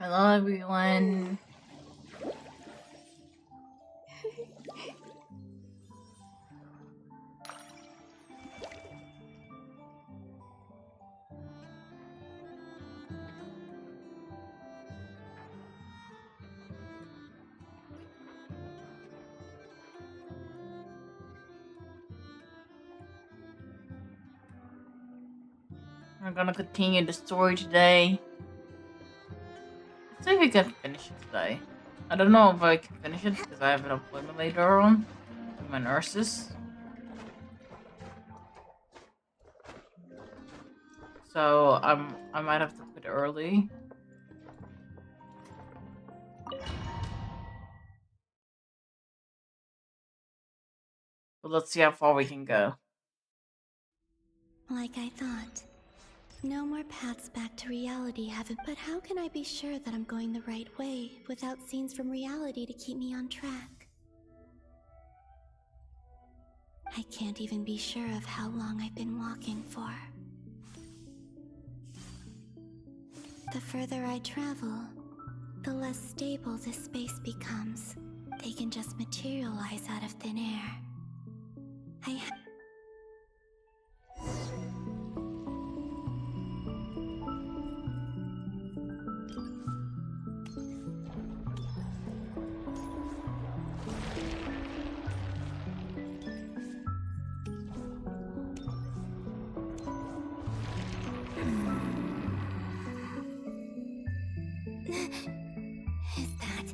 Hello, everyone. We're gonna continue the story today. Let's see if we can finish it today. I don't know if I can finish it because I have an appointment later on with my nurses. So I might have to quit early. But let's see how far we can go. Like I thought. No more paths back to reality haven't. But how can I be sure that I'm going the right way without scenes from reality to keep me on track? I can't even be sure of how long I've been walking for. The further I travel, the less stable this space becomes. They can just materialize out of thin air. Is that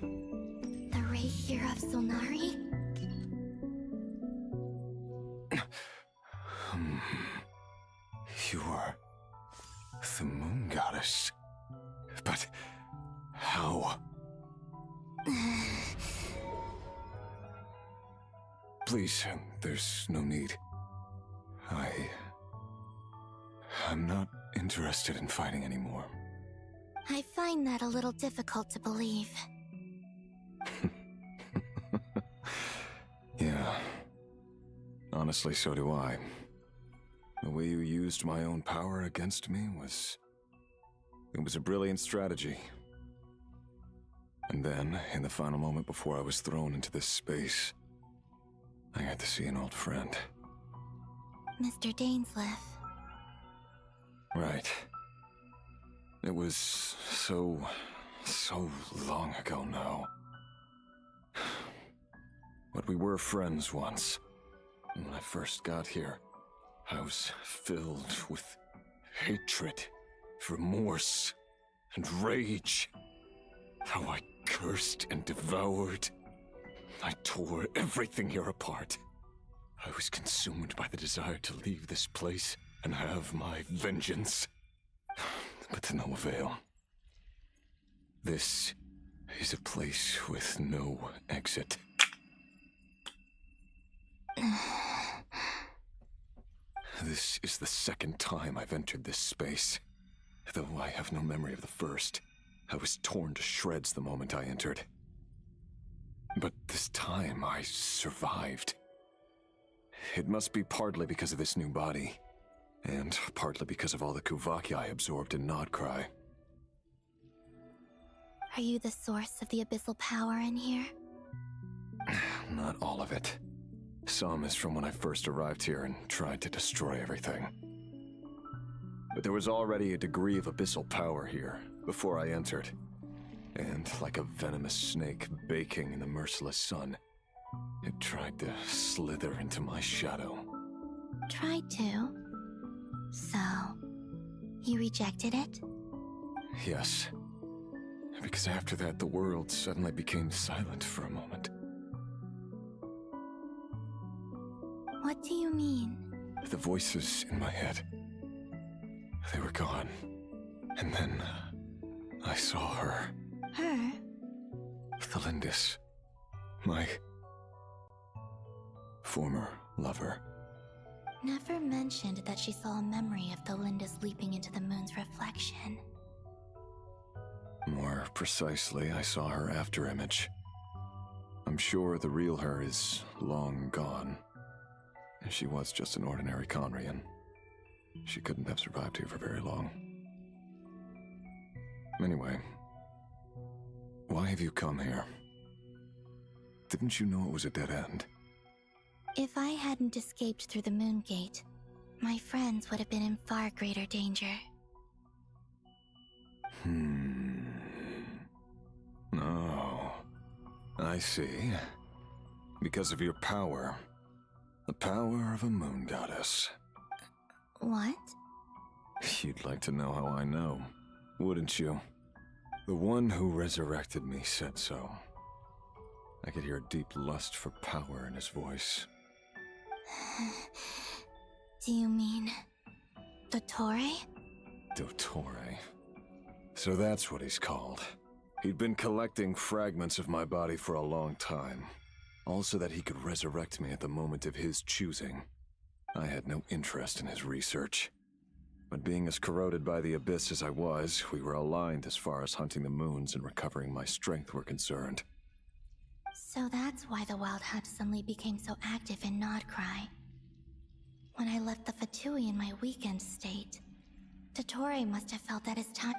the ray here of Solnari? You are the moon goddess. But how? Please, there's no need. I'm not interested in fighting anymore. I find that a little difficult to believe. Yeah. Honestly, so do I. The way you used my own power against me was... It was a brilliant strategy. And then, in the final moment before I was thrown into this space, I got to see an old friend. Mr. Dainsleif. Right. It was so long ago now. But we were friends once. And when I first got here, I was filled with hatred, remorse, and rage. How I cursed and devoured. I tore everything here apart. I was consumed by the desire to leave this place and have my vengeance. But to no avail. This is a place with no exit. This is the second time I've entered this space. Though I have no memory of the first. I was torn to shreds the moment I entered. But this time I survived. It must be partly because of this new body. And partly because of all the Kuvaki I absorbed in NodKrai. Are you the source of the abyssal power in here? Not all of it. Some is from when I first arrived here and tried to destroy everything. But there was already a degree of abyssal power here, before I entered. And like a venomous snake baking in the merciless sun, it tried to slither into my shadow. Tried to? So, you rejected it? Yes. Because after that, the world suddenly became silent for a moment. What do you mean? The voices in my head, they were gone. And then, I saw her. Her? Thelindis. My former lover. Never mentioned that she saw a memory of Thelindis leaping into the moon's reflection. More precisely, I saw her afterimage. I'm sure the real her is long gone. She was just an ordinary Conrian. She couldn't have survived here for very long. Anyway, Why have you come here? Didn't you know it was a dead end? If I hadn't escaped through the moon gate, my friends would have been in far greater danger. Oh, I see. Because of your power. The power of a moon goddess. What? You'd like to know how I know, wouldn't you? The one who resurrected me said so. I could hear a deep lust for power in his voice. Do you mean... Dottore? Dottore. So that's what he's called. He'd been collecting fragments of my body for a long time. All so that he could resurrect me at the moment of his choosing. I had no interest in his research. But being as corroded by the abyss as I was, we were aligned as far as hunting the moons and recovering my strength were concerned. So that's why the Wild Hunt suddenly became so active in NodKrai. When I left the Fatui in my weakened state, Dottore must have felt that his time...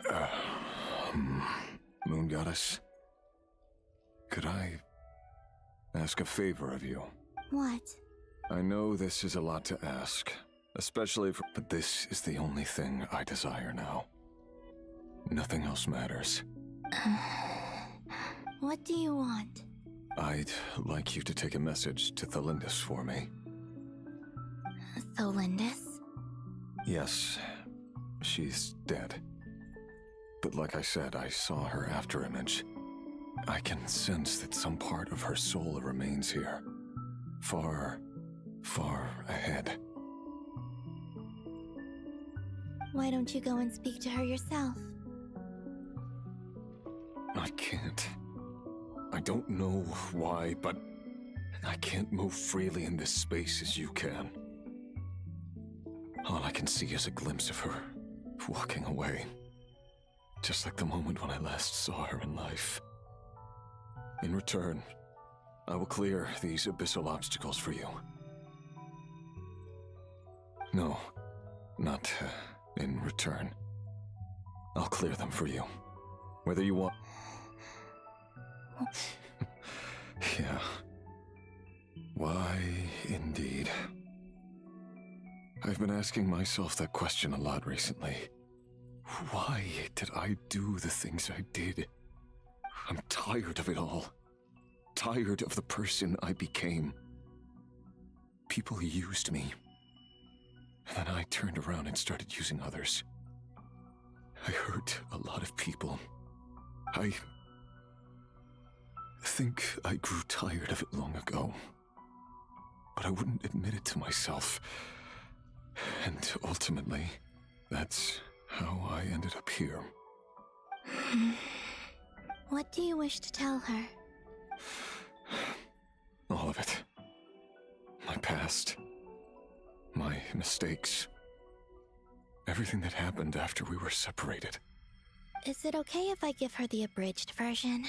Moon Goddess? Could I ask a favor of you? What? I know this is a lot to ask, especially for... But this is the only thing I desire now. Nothing else matters. What do you want? I'd like you to take a message to Thelindis for me. Thelindis? Yes, she's dead. But like I said, I saw her after image. I can sense that some part of her soul remains here. Far, far ahead. Why don't you go and speak to her yourself? I can't. I don't know why, but I can't move freely in this space as you can. All I can see is a glimpse of her, walking away. Just like the moment when I last saw her in life. In return, I will clear these abyssal obstacles for you. No, not in return. I'll clear them for you. Whether you want... Yeah. Why, indeed. I've been asking myself that question a lot recently. Why did I do the things I did? I'm tired of it all. Tired of the person I became. People used me. And then I turned around and started using others. I hurt a lot of people. I think I grew tired of it long ago. But I wouldn't admit it to myself. And ultimately, that's how I ended up here. What do you wish to tell her? All of it. My past. My mistakes. Everything that happened after we were separated. Is it okay if I give her the abridged version?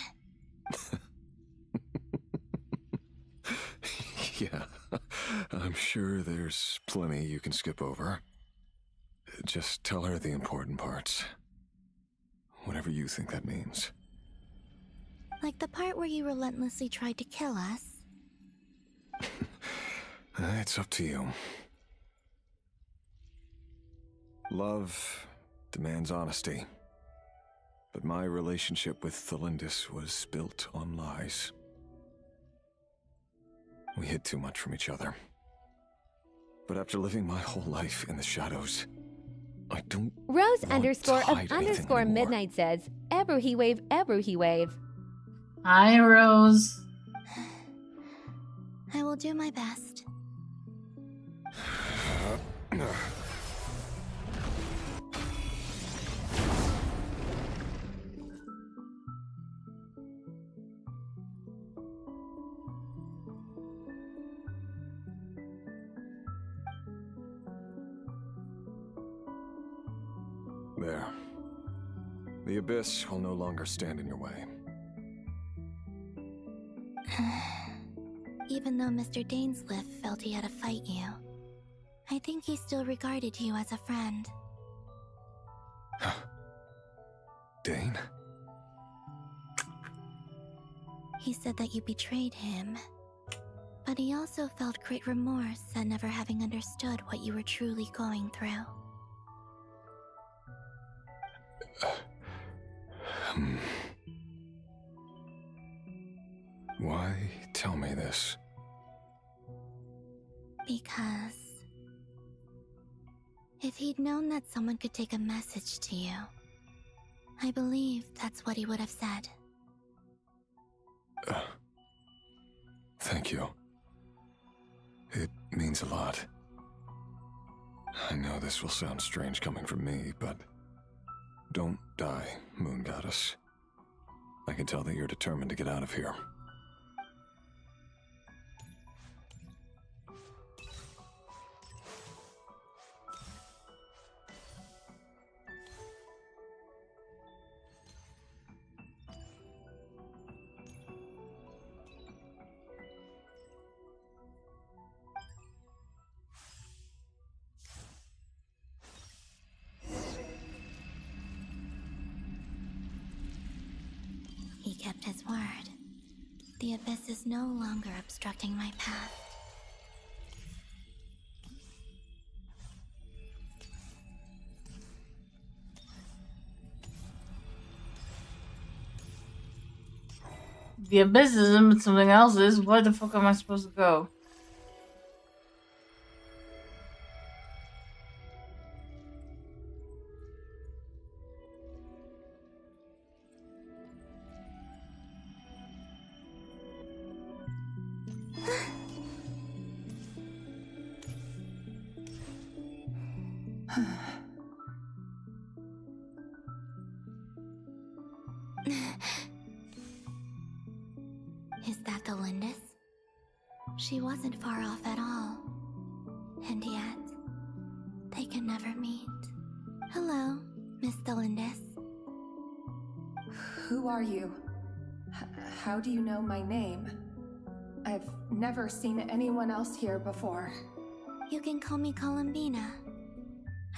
Yeah, I'm sure there's plenty you can skip over. Just tell her the important parts. Whatever you think that means. Like the part where you relentlessly tried to kill us? It's up to you. Love demands honesty. But my relationship with Thelindis was built on lies. We hid too much from each other. But after living my whole life in the shadows, I don't Rose want underscore to of hide underscore anything anymore. midnight says, Ebru he wave, Ebru he wave. Hi, Rose. I will do my best. There. The abyss will no longer stand in your way. Even though Mr. Dainsliff felt he had to fight you, I think he still regarded you as a friend. Dane? He said that you betrayed him, but he also felt great remorse at never having understood what you were truly going through. Why tell me this? Because if he'd known that someone could take a message to you, I believe that's what he would have said. Thank you. It means a lot. I know this will sound strange coming from me, but don't die, Moon Goddess. I can tell that you're determined to get out of here. He kept his word. The abyss is no longer obstructing my path. The abyss isn't, but something else is. Where the fuck am I supposed to go? Is that the Lindis? She wasn't far off at all. And yet, they can never meet. Hello, Miss Lindis. Who are you? How do you know my name? I've never seen anyone else here before. You can call me Columbina.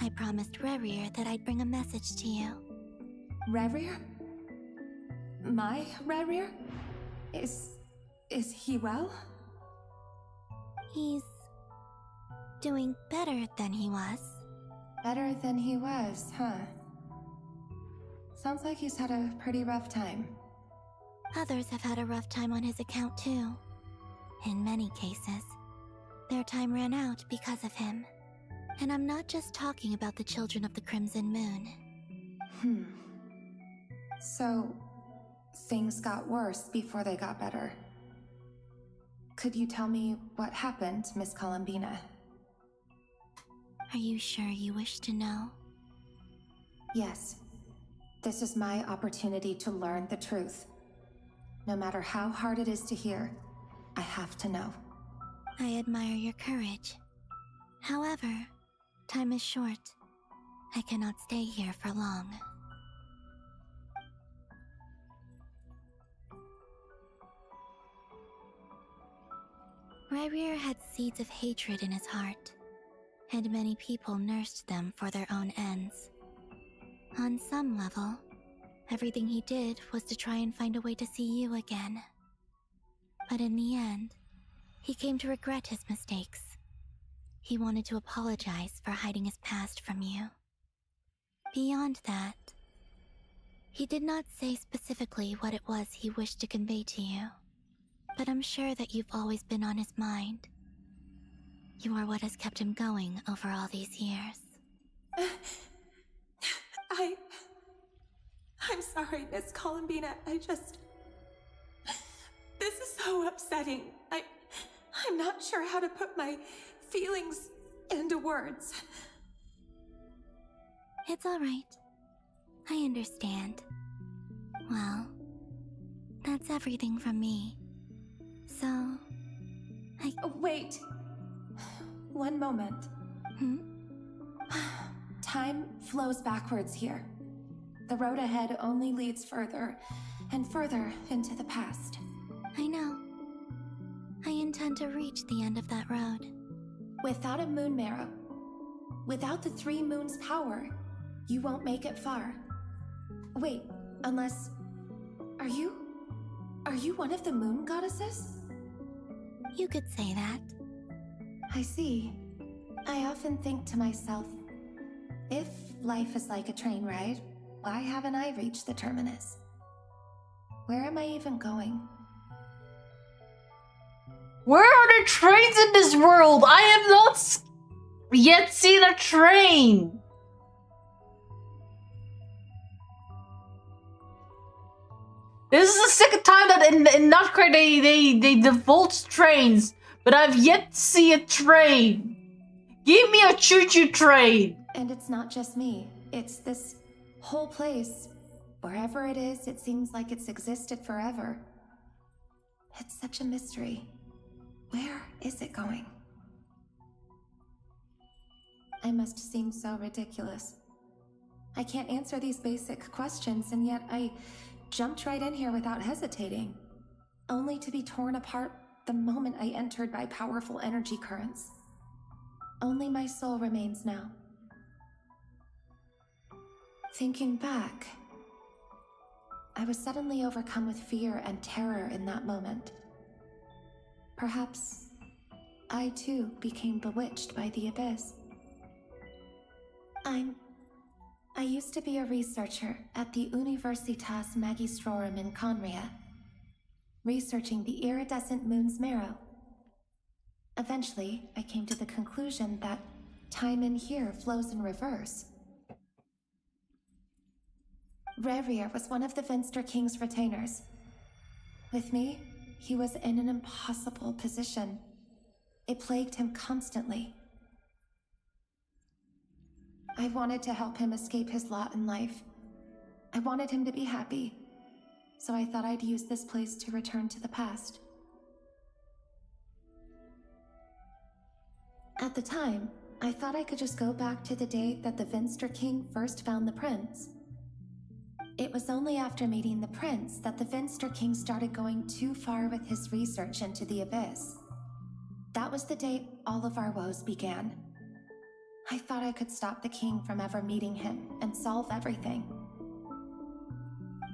I promised Rerir that I'd bring a message to you. Rerir? My Rerir? Is he well? He's doing better than he was. Better than he was, huh? Sounds like he's had a pretty rough time. Others have had a rough time on his account too. In many cases, their time ran out because of him. And I'm not just talking about the children of the Crimson Moon. So, things got worse before they got better. Could you tell me what happened, Miss Columbina? Are you sure you wish to know? Yes. This is my opportunity to learn the truth. No matter how hard it is to hear, I have to know. I admire your courage. However, time is short. I cannot stay here for long. Rerir had seeds of hatred in his heart, and many people nursed them for their own ends. On some level, everything he did was to try and find a way to see you again. But in the end, he came to regret his mistakes. He wanted to apologize for hiding his past from you. Beyond that, he did not say specifically what it was he wished to convey to you, but I'm sure that you've always been on his mind. You are what has kept him going over all these years. I'm sorry, Miss Columbina. This is so upsetting. I'm not sure how to put my feelings into words. It's all right. I understand. Well, that's everything from me. So, Wait. One moment. Time flows backwards here. The road ahead only leads further and further into the past. I know. I intend to reach the end of that road. Without a moon marrow, without the 3 moons' power, you won't make it far. Wait, unless... Are you Are you one of the moon goddesses? You could say that. I see. I often think to myself, if life is like a train ride, why haven't I reached the terminus? Where am I even going? Where are the trains in this world? I have not yet seen a train. This is the second time that in NodKrai they divulge trains, but I've yet to see a train. Give me a choo-choo train. And it's not just me. It's this whole place. Wherever it is, it seems like it's existed forever. It's such a mystery. Where is it going? I must seem so ridiculous. I can't answer these basic questions, and yet I jumped right in here without hesitating, only to be torn apart the moment I entered by powerful energy currents. Only my soul remains now. Thinking back, I was suddenly overcome with fear and terror in that moment. Perhaps I too became bewitched by the abyss. I used to be a researcher at the Universitas Magistrorum in Conria, researching the iridescent moon's marrow. Eventually, I came to the conclusion that time in here flows in reverse. Rerir was one of the Finster King's retainers. With me, he was in an impossible position. It plagued him constantly. I wanted to help him escape his lot in life. I wanted him to be happy, so I thought I'd use this place to return to the past. At the time, I thought I could just go back to the day that the Finster King first found the prince. It was only after meeting the prince that the Finster King started going too far with his research into the abyss. That was the day all of our woes began. I thought I could stop the king from ever meeting him and solve everything.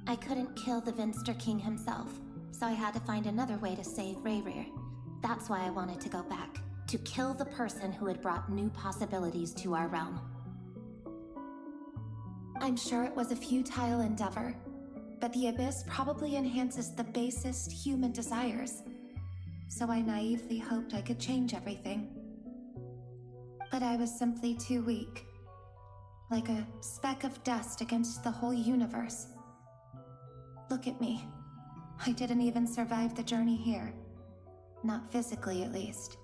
I couldn't kill the Finster King himself, so I had to find another way to save Rerir. That's why I wanted to go back, to kill the person who had brought new possibilities to our realm. I'm sure it was a futile endeavor, but the abyss probably enhances the basest human desires. So I naively hoped I could change everything. But I was simply too weak, like a speck of dust against the whole universe. Look at me. I didn't even survive the journey here. Not physically, at least.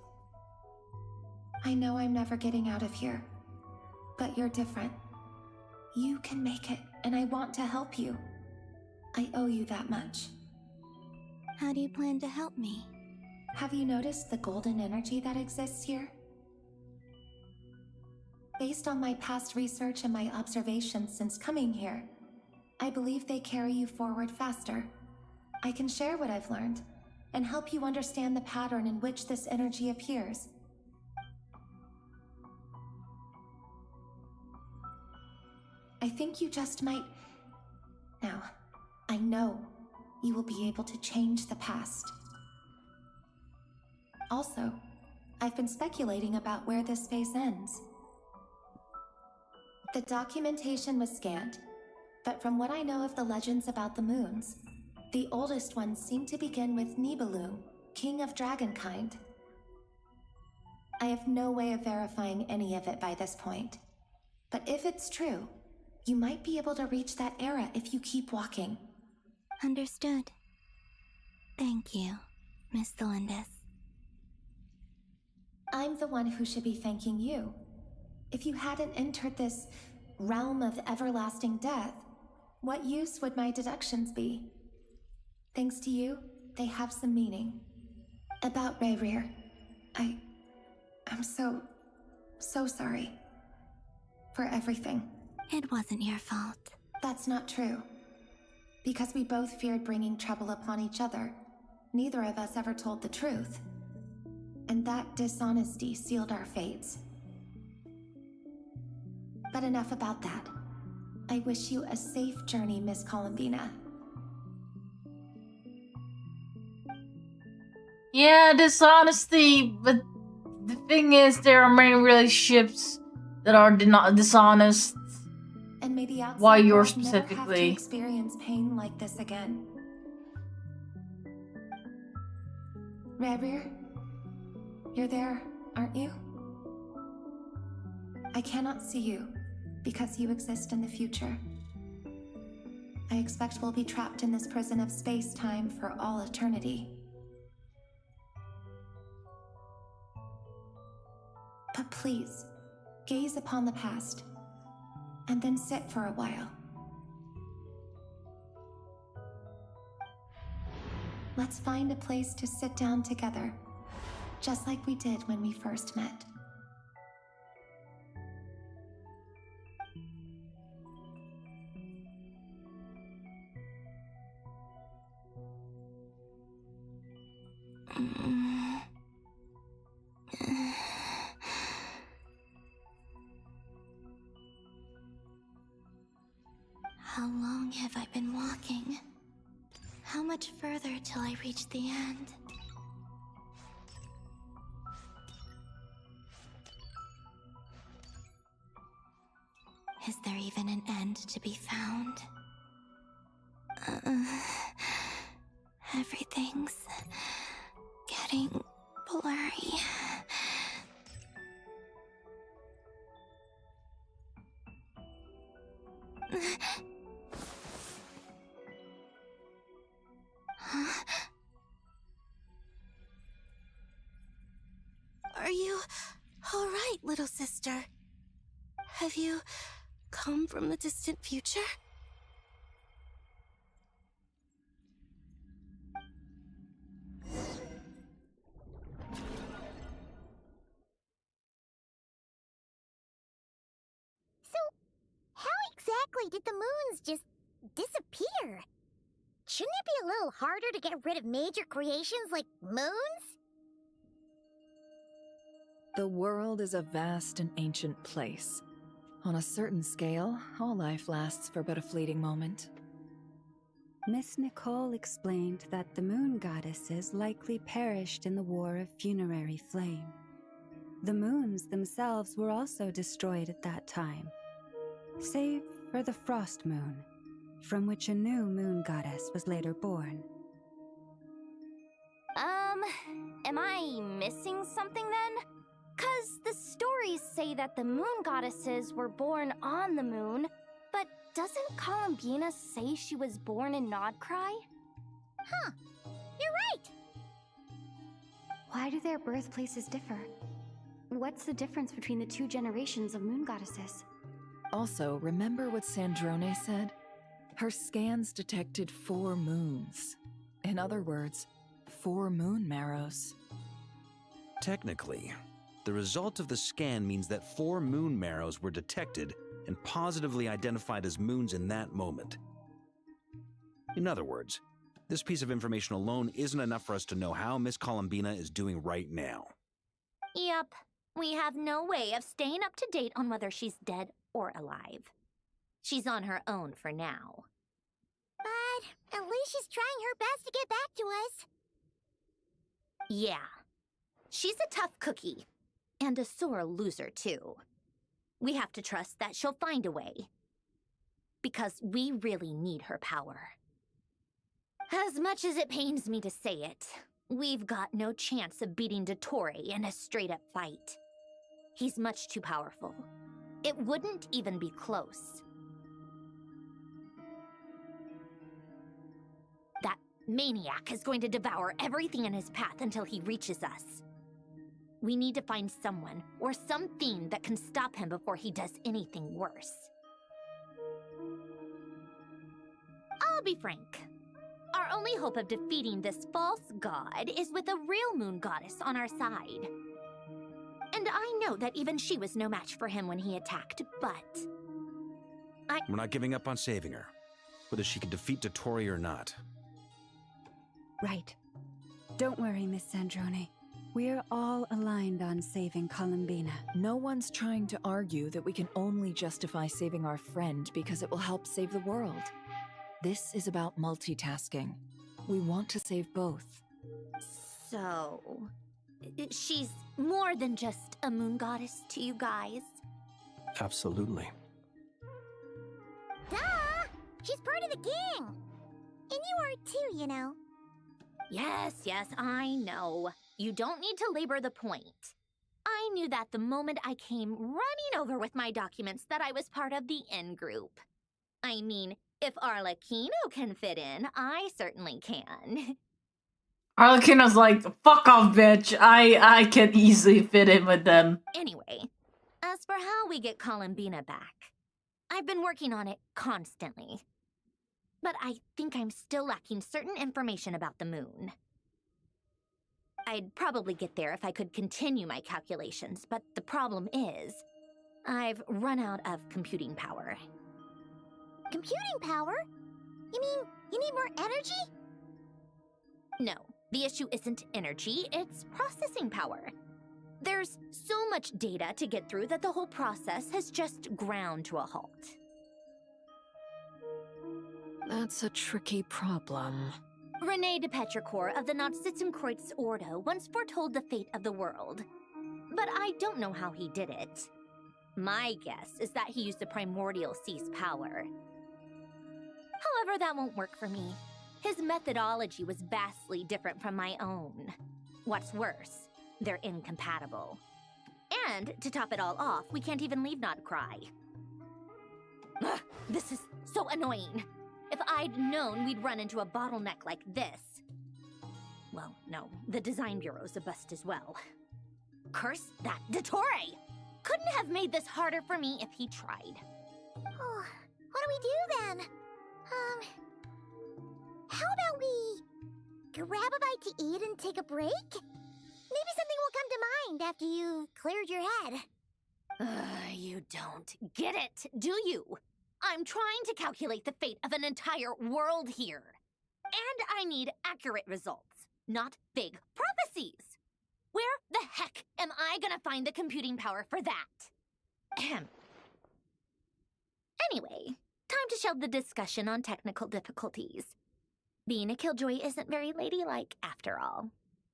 I know I'm never getting out of here, but you're different. You can make it, and I want to help you. I owe you that much. How do you plan to help me? Have you noticed the golden energy that exists here? Based on my past research and my observations since coming here, I believe they carry you forward faster. I can share what I've learned and help you understand the pattern in which this energy appears. I think you just might... Now, I know you will be able to change the past. Also, I've been speculating about where this phase ends. The documentation was scanned, but from what I know of the legends about the moons, the oldest ones seem to begin with Nibelung, king of dragonkind. I have no way of verifying any of it by this point, but if it's true, you might be able to reach that era if you keep walking. Understood. Thank you, Miss Delindis. I'm the one who should be thanking you. If you hadn't entered this realm of everlasting death, what use would my deductions be? Thanks to you, they have some meaning. About Rerir, I'm so sorry. For everything. It wasn't your fault. That's not true. Because we both feared bringing trouble upon each other, neither of us ever told the truth. And that dishonesty sealed our fates. But enough about that. I wish you a safe journey, Miss Columbina. Yeah, dishonesty, but the thing is, there are many relationships that are dishonest. And may the outside Why yours world never have to specifically? experience pain like this again. Rabir, you're there, aren't you? I cannot see you because you exist in the future. I expect we'll be trapped in this prison of space-time for all eternity. But please, gaze upon the past, and then sit for a while. Let's find a place to sit down together, just like we did when we first met. How long have I been walking? How much further till I reach the end? Is there even an end to be found? Everything's getting blurry. Are you all right, little sister? Have you come from the distant future? So, how exactly did the moons just disappear? Shouldn't it be a little harder to get rid of major creations like moons? The world is a vast and ancient place. On a certain scale, all life lasts for but a fleeting moment. Miss Nicole explained that the moon goddesses likely perished in the War of Funerary Flame. The moons themselves were also destroyed at that time, save for the Frost Moon, from which a new moon goddess was later born. Am I missing something then? 'Cause the stories say that the moon goddesses were born on the moon, but doesn't Columbina say she was born in NodKrai? Huh, you're right! Why do their birthplaces differ? What's the difference between the two generations of moon goddesses? Also, remember what Sandrone said? Her scans detected 4 moons. In other words, 4 moon marrows. Technically, the result of the scan means that 4 moon marrows were detected and positively identified as moons in that moment. In other words, this piece of information alone isn't enough for us to know how Miss Columbina is doing right now. Yep, we have no way of staying up to date on whether she's dead or alive. She's on her own for now. But at least she's trying her best to get back to us. Yeah. She's a tough cookie. And a sore loser, too. We have to trust that she'll find a way. Because we really need her power. As much as it pains me to say it, we've got no chance of beating Dottore in a straight-up fight. He's much too powerful. It wouldn't even be close. That maniac is going to devour everything in his path until he reaches us. We need to find someone or something that can stop him before he does anything worse. I'll be frank. Our only hope of defeating this false god is with a real moon goddess on our side. And I know that even she was no match for him when he attacked, but... We're not giving up on saving her, whether she can defeat Dottore or not. Right. Don't worry, Miss Sandrone. We're all aligned on saving Columbina. No one's trying to argue that we can only justify saving our friend because it will help save the world. This is about multitasking. We want to save both. So, she's more than just a moon goddess to you guys? Absolutely. Duh! She's part of the gang! And you are too, you know. Yes, I know. You don't need to labor the point. I knew that the moment I came running over with my documents that I was part of the in-group. I mean, if Arlecchino can fit in, I certainly can. Arlecchino's like, fuck off, bitch. I can easily fit in with them. Anyway, as for how we get Columbina back, I've been working on it constantly. But I think I'm still lacking certain information about the moon. I'd probably get there if I could continue my calculations, but the problem is, I've run out of computing power. Computing power? You mean you need more energy? No, the issue isn't energy, it's processing power. There's so much data to get through that the whole process has just ground to a halt. That's a tricky problem. René de Petrichor of the Nazissenkreuz Ordo once foretold the fate of the world. But I don't know how he did it. My guess is that he used the primordial sea's power. However, that won't work for me. His methodology was vastly different from my own. What's worse, they're incompatible. And, to top it all off, we can't even leave NodKrai. Ugh, this is so annoying. If I'd known we'd run into a bottleneck like this... Well, no, the design bureau's a bust as well. Curse that Dottore! Couldn't have made this harder for me if he tried. Oh, what do we do then? How about we grab a bite to eat and take a break? Maybe something will come to mind after you've cleared your head. You don't get it, do you? I'm trying to calculate the fate of an entire world here. And I need accurate results, not big prophecies. Where the heck am I gonna find the computing power for that? Ahem. Anyway, time to shelve the discussion on technical difficulties. Being a killjoy isn't very ladylike, after all.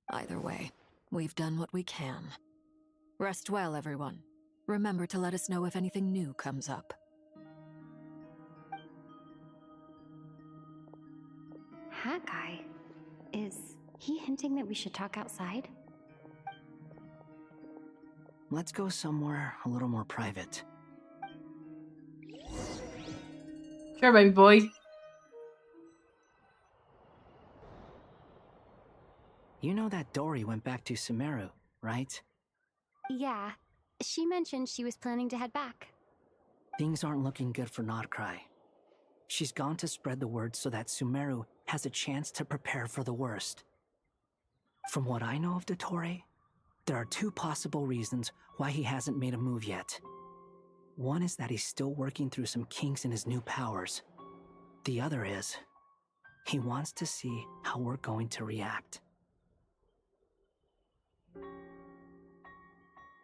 Either way, we've done what we can. Rest well, everyone. Remember to let us know if anything new comes up. Hat guy? Is he hinting that we should talk outside? Let's go somewhere a little more private. Sure, baby boy. You know that Dory went back to Sumeru, right? Yeah, she mentioned she was planning to head back. Things aren't looking good for NodKrai. She's gone to spread the word so that Sumeru has a chance to prepare for the worst. From what I know of Dottore, there are two possible reasons why he hasn't made a move yet. One is that he's still working through some kinks in his new powers. The other is, he wants to see how we're going to react.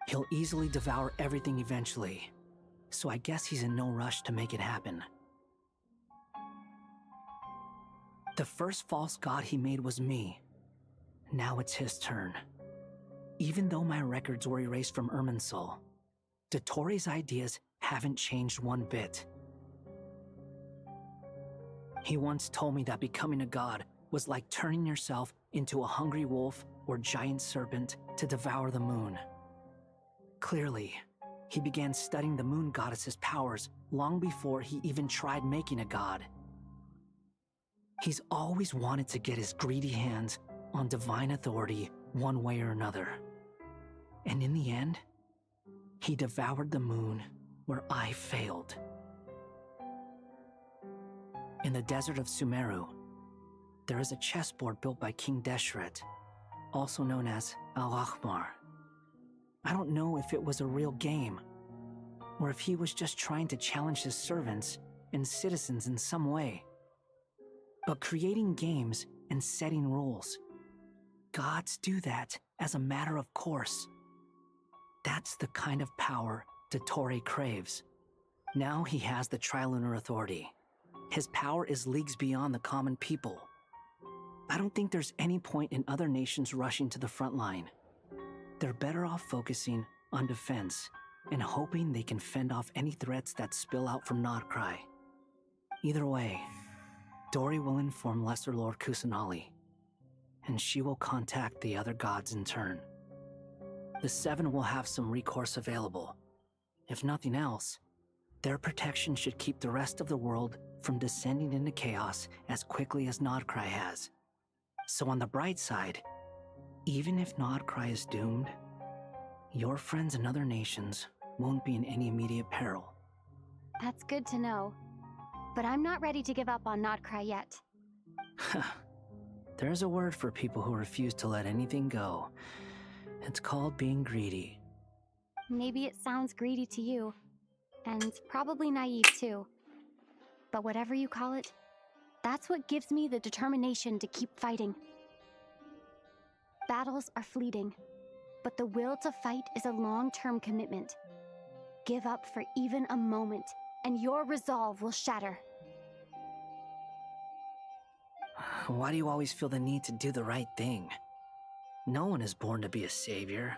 He'll easily devour everything eventually, so I guess he's in no rush to make it happen. The first false god he made was me. Now it's his turn. Even though my records were erased from Irminsul, Dottore's ideas haven't changed one bit. He once told me that becoming a god was like turning yourself into a hungry wolf or giant serpent to devour the moon. Clearly, he began studying the moon goddess's powers long before he even tried making a god. He's always wanted to get his greedy hands on divine authority one way or another. And in the end, he devoured the moon where I failed. In the desert of Sumeru, there is a chessboard built by King Deshret, also known as Al-Ahmar. I don't know if it was a real game, or if he was just trying to challenge his servants and citizens in some way. But creating games and setting rules, gods do that as a matter of course. That's the kind of power Dottore craves. Now he has the Trilunar Authority. His power is leagues beyond the common people. I don't think there's any point in other nations rushing to the front line. They're better off focusing on defense and hoping they can fend off any threats that spill out from NodKrai. Either way, Dori will inform Lesser Lord Kusanali, and she will contact the other gods in turn. The Seven will have some recourse available. If nothing else, their protection should keep the rest of the world from descending into chaos as quickly as NodKrai has. So on the bright side, even if NodKrai is doomed, your friends in other nations won't be in any immediate peril. That's good to know. But I'm not ready to give up on NodKrai yet. There's a word for people who refuse to let anything go. It's called being greedy. Maybe it sounds greedy to you, and probably naive too. But whatever you call it, that's what gives me the determination to keep fighting. Battles are fleeting, but the will to fight is a long-term commitment. Give up for even a moment, and your resolve will shatter. Why do you always feel the need to do the right thing? No one is born to be a savior.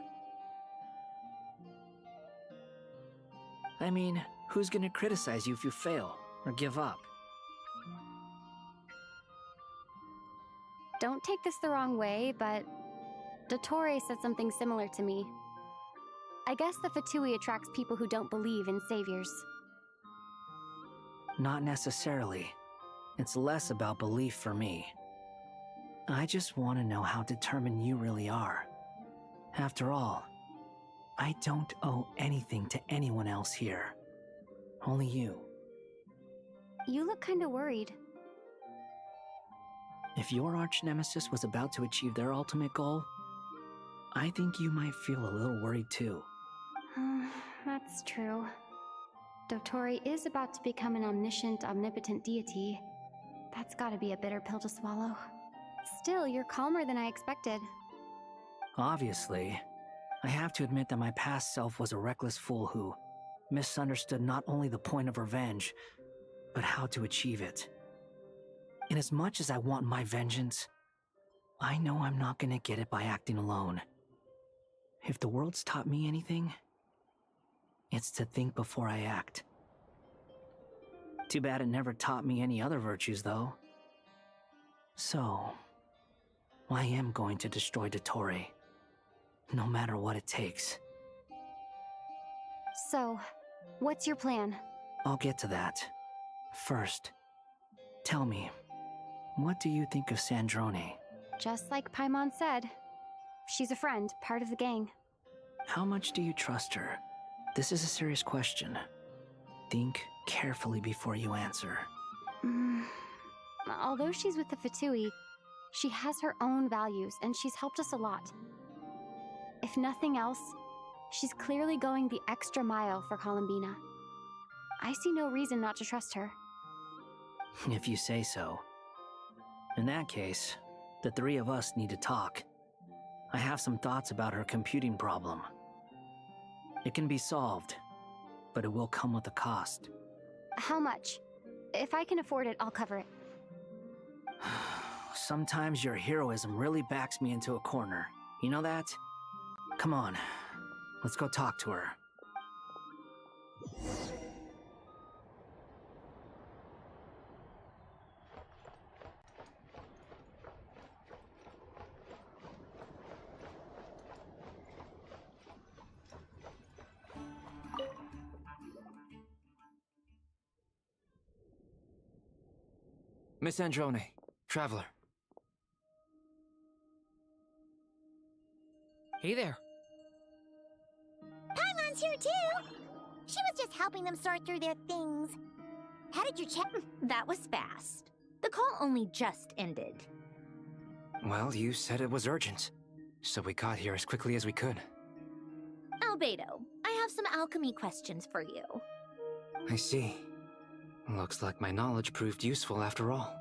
I mean, who's gonna criticize you if you fail or give up? Don't take this the wrong way, but Dottore said something similar to me. I guess the Fatui attracts people who don't believe in saviors. Not necessarily. It's less about belief for me. I just want to know how determined you really are. After all, I don't owe anything to anyone else here. Only you. You look kinda worried. If your arch-nemesis was about to achieve their ultimate goal, I think you might feel a little worried too. That's true. Dottore is about to become an omniscient, omnipotent deity. That's gotta be a bitter pill to swallow. Still, you're calmer than I expected. Obviously, I have to admit that my past self was a reckless fool who misunderstood not only the point of revenge, but how to achieve it. And as much as I want my vengeance, I know I'm not gonna get it by acting alone. If the world's taught me anything, it's to think before I act. Too bad it never taught me any other virtues, though. So, I am going to destroy Dottore, no matter what it takes. So, what's your plan? I'll get to that. First, tell me, what do you think of Sandrone? Just like Paimon said, she's a friend, part of the gang. How much do you trust her? This is a serious question. Think carefully before you answer. Although she's with the Fatui, she has her own values, and she's helped us a lot. If nothing else, she's clearly going the extra mile for Columbina. I see no reason not to trust her. If you say so. In that case, the three of us need to talk. I have some thoughts about her computing problem. It can be solved, but it will come with a cost. How much? If I can afford it, I'll cover it. Sometimes your heroism really backs me into a corner. You know that? Come on, let's go talk to her. Miss Androne, Traveler. Hey there. Paimon's here too! She was just helping them sort through their things. How did your chat? That was fast. The call only just ended. Well, you said it was urgent, so we got here as quickly as we could. Albedo, I have some alchemy questions for you. I see. Looks like my knowledge proved useful after all.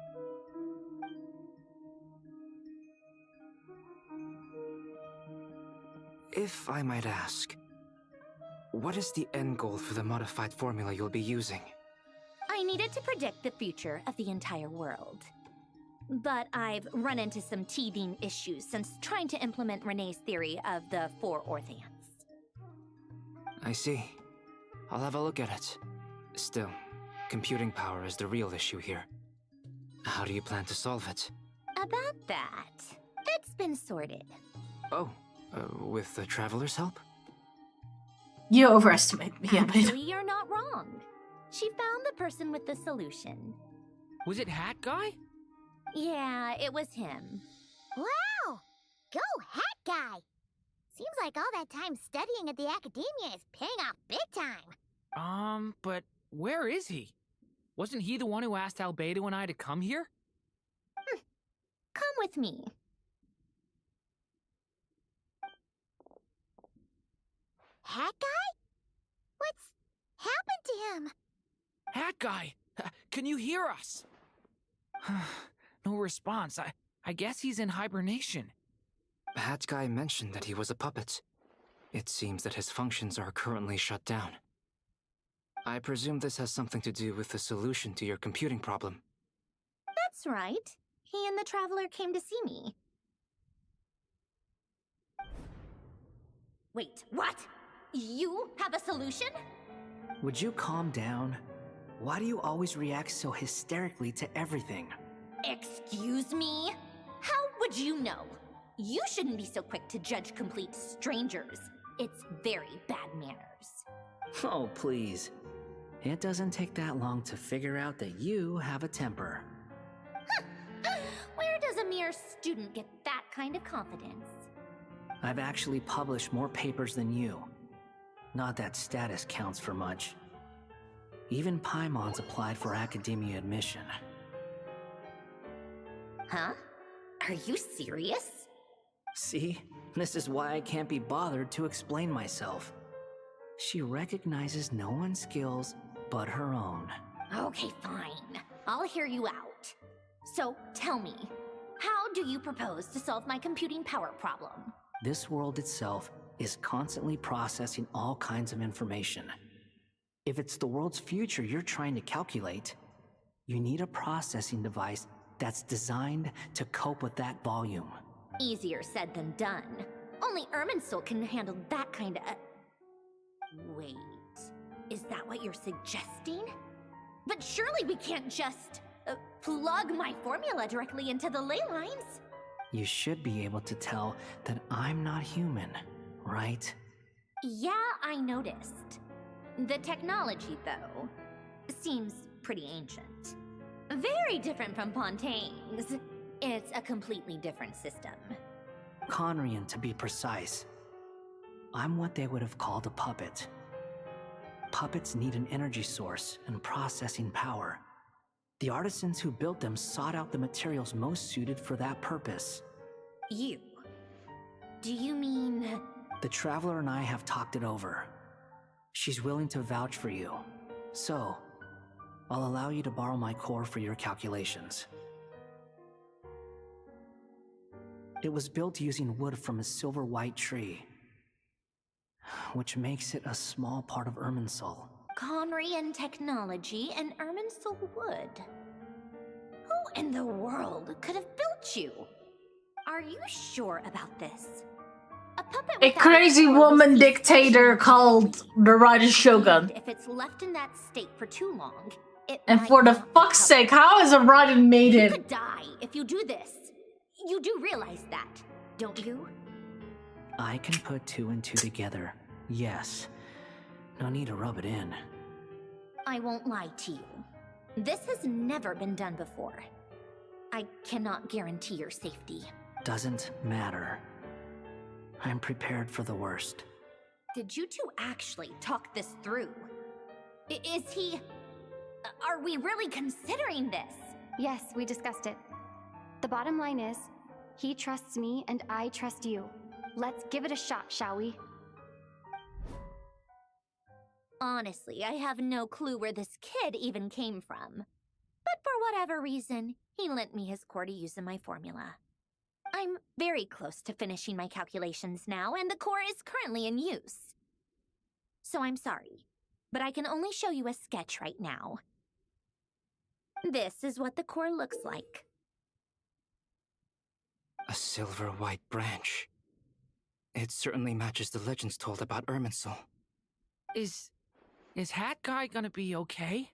If I might ask, what is the end goal for the modified formula you'll be using? I needed to predict the future of the entire world. But I've run into some teething issues since trying to implement Renee's theory of the 4 orthants. I see. I'll have a look at it. Still, computing power is the real issue here. How do you plan to solve it? About that, it's been sorted. Oh, with the Traveler's help? You overestimate me a bit. Actually, you're not wrong. She found the person with the solution. Was it Hat Guy? Yeah, it was him. Wow! Go Hat Guy! Seems like all that time studying at the academia is paying off big time. But where is he? Wasn't he the one who asked Albedo and I to come here? Come with me. Hat Guy? What's happened to him? Hat Guy! Can you hear us? No response. I guess he's in hibernation. Hat Guy mentioned that he was a puppet. It seems that his functions are currently shut down. I presume this has something to do with the solution to your computing problem. That's right. He and the Traveler came to see me. Wait, what? You have a solution? Would you calm down? Why do you always react so hysterically to everything? Excuse me? How would you know? You shouldn't be so quick to judge complete strangers. It's very bad manners. Oh, please. It doesn't take that long to figure out that you have a temper. Where does a mere student get that kind of confidence? I've actually published more papers than you. Not that status counts for much. Even Paimon's applied for academia admission. Huh? Are you serious? See? This is why I can't be bothered to explain myself. She recognizes no one's skills but her own. Okay, fine. I'll hear you out. So, tell me, how do you propose to solve my computing power problem? This world itself is constantly processing all kinds of information. If it's the world's future you're trying to calculate, you need a processing device that's designed to cope with that volume. Easier said than done. Only Irminsul can handle that kind of... Wait, is that what you're suggesting? But surely we can't just plug my formula directly into the ley lines. You should be able to tell that I'm not human, right? Yeah, I noticed. The technology, though, seems pretty ancient. Very different from Pontaine's. It's a completely different system. Conrian, to be precise. I'm what they would have called a puppet. Puppets need an energy source and processing power. The artisans who built them sought out the materials most suited for that purpose. You? Do you mean... The Traveler and I have talked it over. She's willing to vouch for you. So, I'll allow you to borrow my core for your calculations. It was built using wood from a silver white tree, which makes it a small part of Irminsul. Conrian technology and Irminsul wood. Who in the world could have built you? Are you sure about this? A puppet A without crazy core woman will dictator called the Rider Shogun. If it's left in that state for too long, it And might for the not fuck's recover. sake, how is a Rider You maiden? could die if you do this. You do realize that, don't you? I can put two and two together, yes. No need to rub it in. I won't lie to you. This has never been done before. I cannot guarantee your safety. Doesn't matter. I'm prepared for the worst. Did you two actually talk this through? Is he... Are we really considering this? Yes, we discussed it. The bottom line is, he trusts me and I trust you. Let's give it a shot, shall we? Honestly, I have no clue where this kid even came from. But for whatever reason, he lent me his core to use in my formula. I'm very close to finishing my calculations now, and the core is currently in use. So I'm sorry, but I can only show you a sketch right now. This is what the core looks like. A silver-white branch. It certainly matches the legends told about Irminsul. Is Hat Guy gonna be okay?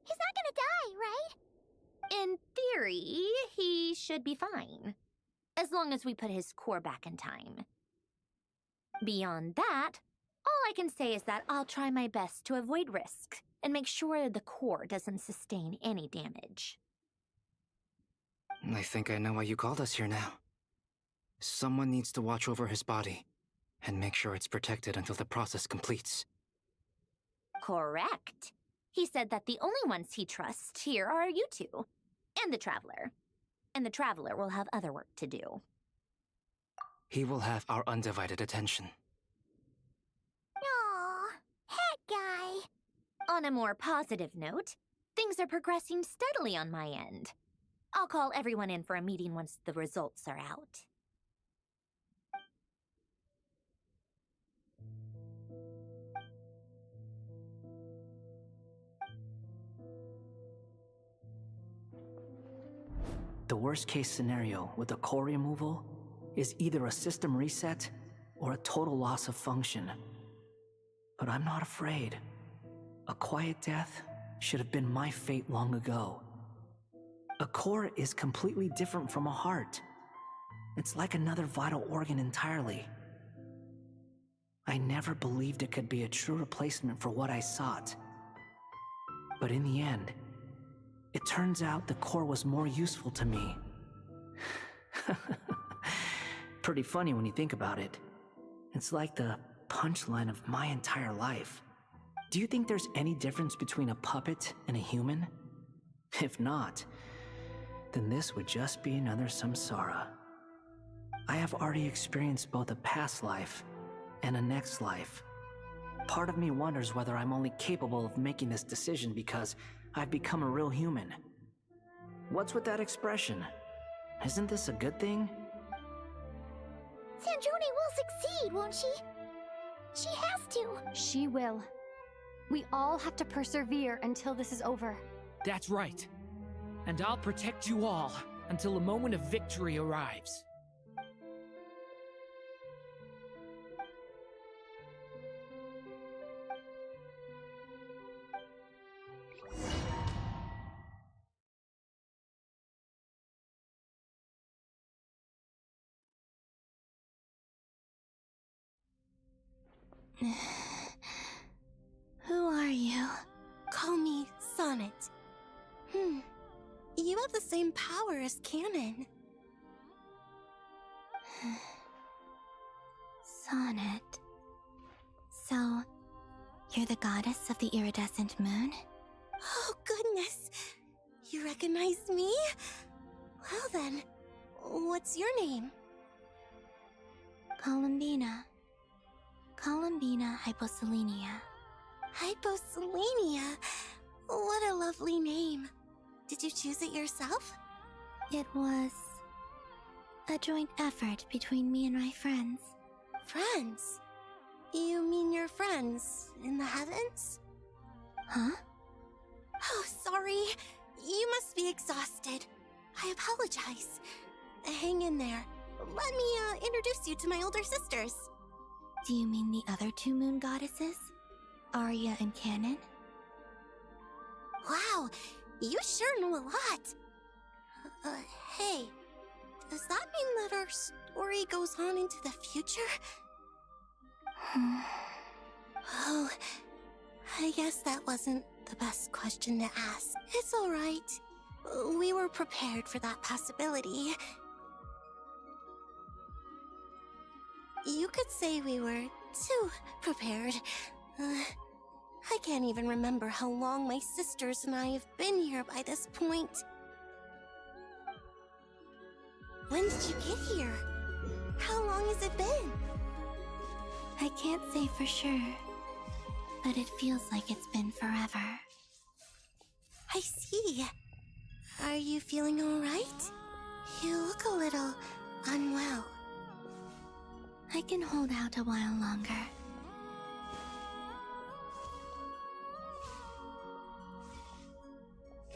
He's not gonna die, right? In theory, he should be fine. As long as we put his core back in time. Beyond that, all I can say is that I'll try my best to avoid risks and make sure the core doesn't sustain any damage. I think I know why you called us here now. Someone needs to watch over his body and make sure it's protected until the process completes. Correct. He said that the only ones he trusts here are you two, and the Traveler. And the Traveler will have other work to do. He will have our undivided attention. Aww, Hat Guy. On a more positive note, things are progressing steadily on my end. I'll call everyone in for a meeting once the results are out. The worst case scenario with the core removal is either a system reset or a total loss of function. But I'm not afraid. A quiet death should have been my fate long ago. A core is completely different from a heart. It's like another vital organ entirely. I never believed it could be a true replacement for what I sought. But in the end, it turns out the core was more useful to me. Pretty funny when you think about it. It's like the punchline of my entire life. Do you think there's any difference between a puppet and a human? If not, then this would just be another samsara. I have already experienced both a past life and a next life. Part of me wonders whether I'm only capable of making this decision because I've become a real human. What's with that expression? Isn't this a good thing? Sandrone will succeed, won't she? She has to. She will. We all have to persevere until this is over. That's right. And I'll protect you all until a moment of victory arrives. Who are you? Call me Sonnet. You have the same power as Canon. Sonnet. So, you're the goddess of the iridescent moon? Oh, goodness. You recognize me? Well then, what's your name? Columbina. Columbina Hyposelenia. Hyposelenia? What a lovely name. Did you choose it yourself? It was a joint effort between me and my friends. Friends? You mean your friends in the heavens? Huh? Oh, sorry. You must be exhausted. I apologize. Hang in there. Let me introduce you to my older sisters. Do you mean the other two moon goddesses? Arya and Canon? Wow, you sure know a lot. Hey, does that mean that our story goes on into the future? Oh, I guess that wasn't the best question to ask. It's alright. We were prepared for that possibility. You could say we were too prepared. I can't even remember how long my sisters and I have been here by this point. When did you get here? How long has it been? I can't say for sure, but it feels like it's been forever. I see. Are you feeling alright? You look a little unwell. I can hold out a while longer.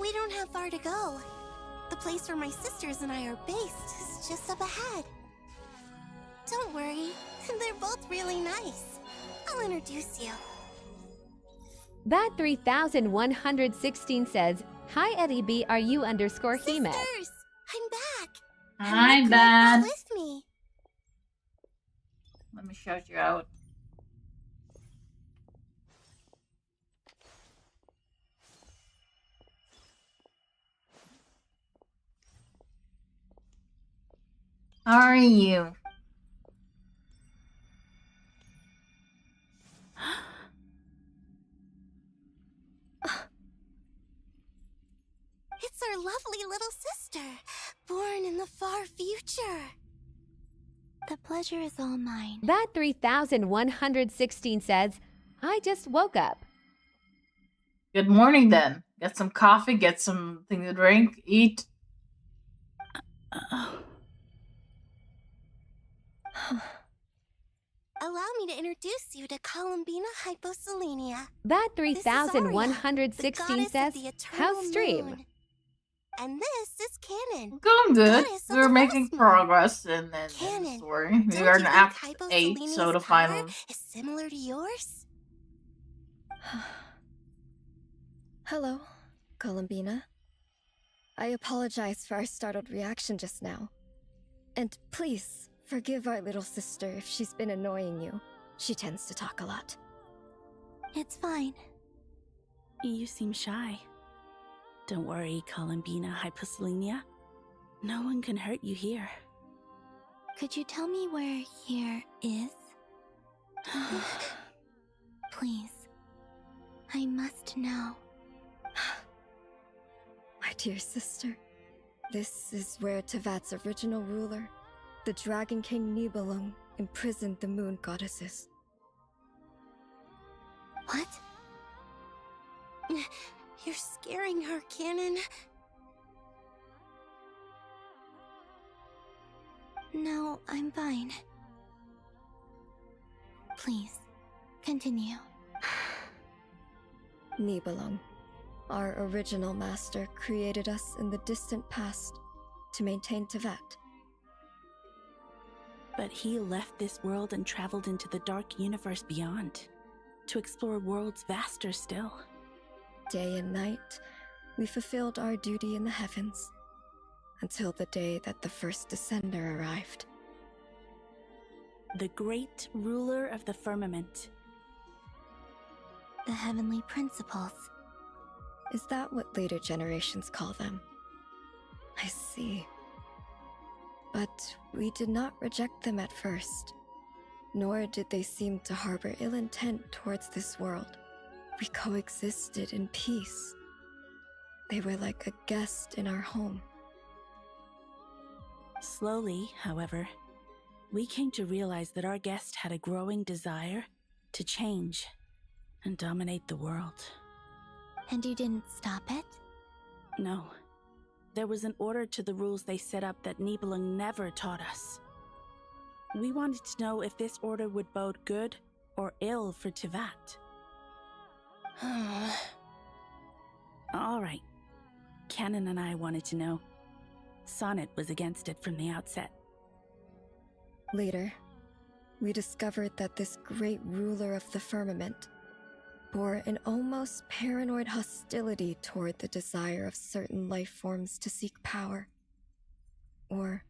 We don't have far to go. The place where my sisters and I are based is just up ahead. Don't worry, they're both really nice. I'll introduce you. Bad 3116 says, Hi Eddie B, are you underscore He-Man? Sisters, I'm back. Hi, NodKrai Dad. with me. Let me shout you out. How are you? It's our lovely little sister, born in the far future. The pleasure is all mine. Bad 3116 says, I just woke up. Good morning, then. Get some coffee, get something to drink, eat. Allow me to introduce you to Columbina Hyposelenia. Bad This is Arya, 3116 the says, goddess of the eternal How's stream? moon. And this is Canon. Going good. Goddess of We're the making frost moon. progress in the Canon, story. We don't are you in think Act 8, Hyposelenia's so the power final. is similar to yours? Hello, Columbina. I apologize for our startled reaction just now. And please, forgive our little sister if she's been annoying you. She tends to talk a lot. It's fine. You seem shy. Don't worry, Columbina Hyposelenia. No one can hurt you here. Could you tell me where here is? Please. I must know. My dear sister, this is where Tevat's original ruler, the Dragon King Nibelung, imprisoned the moon goddesses. What? You're scaring her, Canon. No, I'm fine. Please, continue. Nibelung, our original master, created us in the distant past to maintain Tevat. But he left this world and traveled into the dark universe beyond, to explore worlds vaster still. Day and night, we fulfilled our duty in the heavens, until the day that the first Descender arrived. The great ruler of the firmament. The heavenly principles. Is that what later generations call them? I see. But we did not reject them at first, nor did they seem to harbor ill intent towards this world. We coexisted in peace. They were like a guest in our home. Slowly, however, we came to realize that our guest had a growing desire to change and dominate the world. And you didn't stop it? No. There was an order to the rules they set up that Nibelung never taught us. We wanted to know if this order would bode good or ill for Tevat. All right. Canon and I wanted to know. Sonnet was against it from the outset. Later, we discovered that this great ruler of the firmament bore an almost paranoid hostility toward the desire of certain life forms to seek power. Or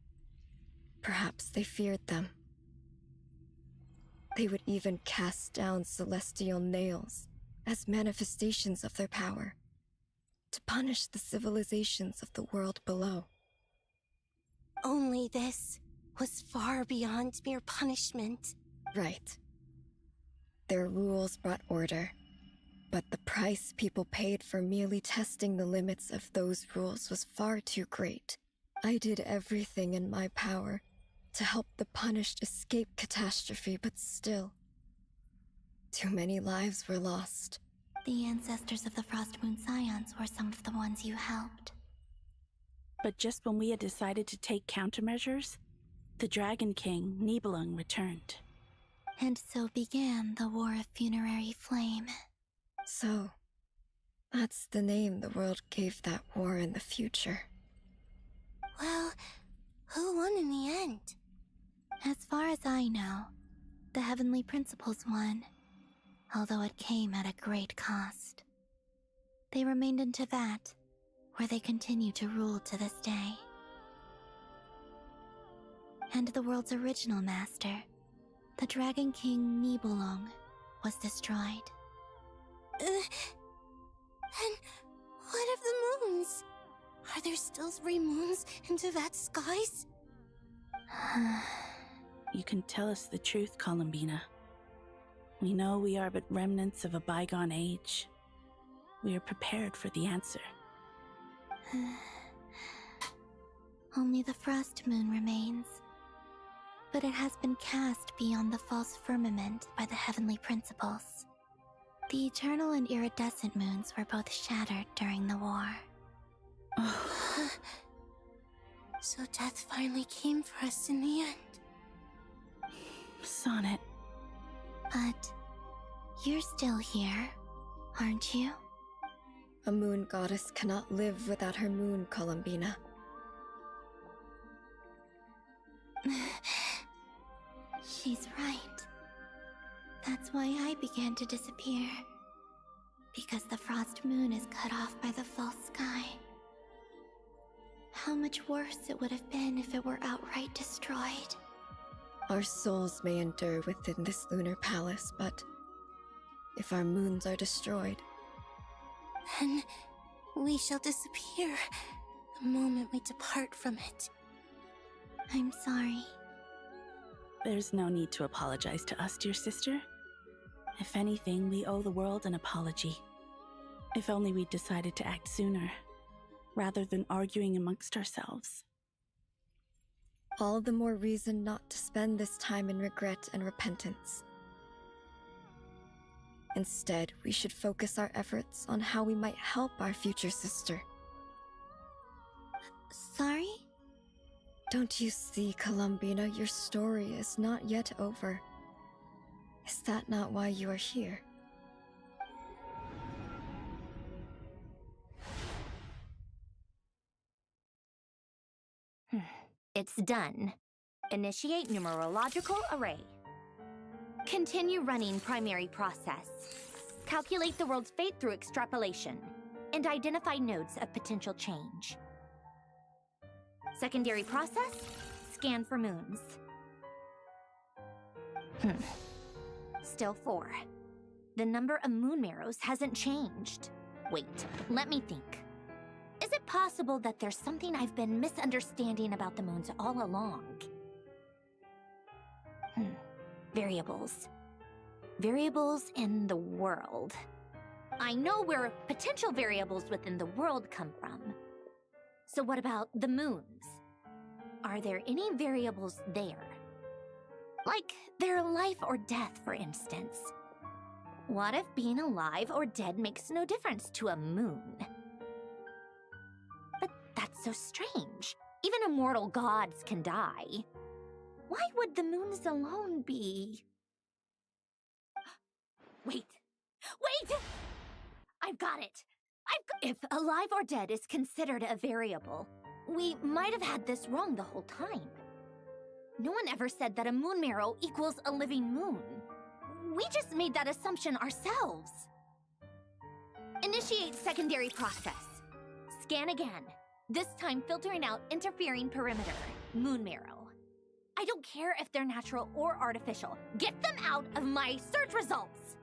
perhaps they feared them. They would even cast down celestial nails as manifestations of their power, to punish the civilizations of the world below. Only this was far beyond mere punishment. Right. Their rules brought order, but the price people paid for merely testing the limits of those rules was far too great. I did everything in my power to help the punished escape catastrophe, but still, too many lives were lost. The ancestors of the Frost Moon Scions were some of the ones you helped. But just when we had decided to take countermeasures, the Dragon King, Nibelung, returned. And so began the War of Funerary Flame. So, that's the name the world gave that war in the future. Well, who won in the end? As far as I know, the Heavenly Principles won, although it came at a great cost. They remained in Teyvat, where they continue to rule to this day. And the world's original master, the Dragon King Nibelung, was destroyed. And what of the moons? Are there still 3 moons in Teyvat's skies? You can tell us the truth, Columbina. We know we are but remnants of a bygone age. We are prepared for the answer. Only the Frost Moon remains, but it has been cast beyond the false firmament by the Heavenly Principles. The eternal and iridescent moons were both shattered during the war. So death finally came for us in the end. Sonnet. But you're still here, aren't you? A moon goddess cannot live without her moon, Columbina. She's right. That's why I began to disappear. Because the Frost Moon is cut off by the false sky. How much worse it would have been if it were outright destroyed. Our souls may endure within this lunar palace, but if our moons are destroyed, then we shall disappear the moment we depart from it. I'm sorry. There's no need to apologize to us, dear sister. If anything, we owe the world an apology. If only we'd decided to act sooner, rather than arguing amongst ourselves. all the more reason not to spend this time in regret and repentance. Instead, we should focus our efforts on how we might help our future sister. Sorry? Don't you see, Columbina, your story is not yet over. Is that not why you are here? It's done. Initiate numerological array. Continue running primary process. Calculate the world's fate through extrapolation. And identify nodes of potential change. Secondary process, scan for moons. Still 4. The number of moon marrows hasn't changed. Wait, let me think. Is it possible that there's something I've been misunderstanding about the moons all along? Variables. Variables in the world. I know where potential variables within the world come from. So what about the moons? Are there any variables there? Like their life or death, for instance. What if being alive or dead makes no difference to a moon? But that's so strange. Even immortal gods can die. Why would the moons alone be? Wait! I've got it! If alive or dead is considered a variable, we might have had this wrong the whole time. No one ever said that a moon marrow equals a living moon. We just made that assumption ourselves. Initiate secondary process. Scan again. This time filtering out interfering perimeter, moon marrow. I don't care if they're natural or artificial. Get them out of my search results!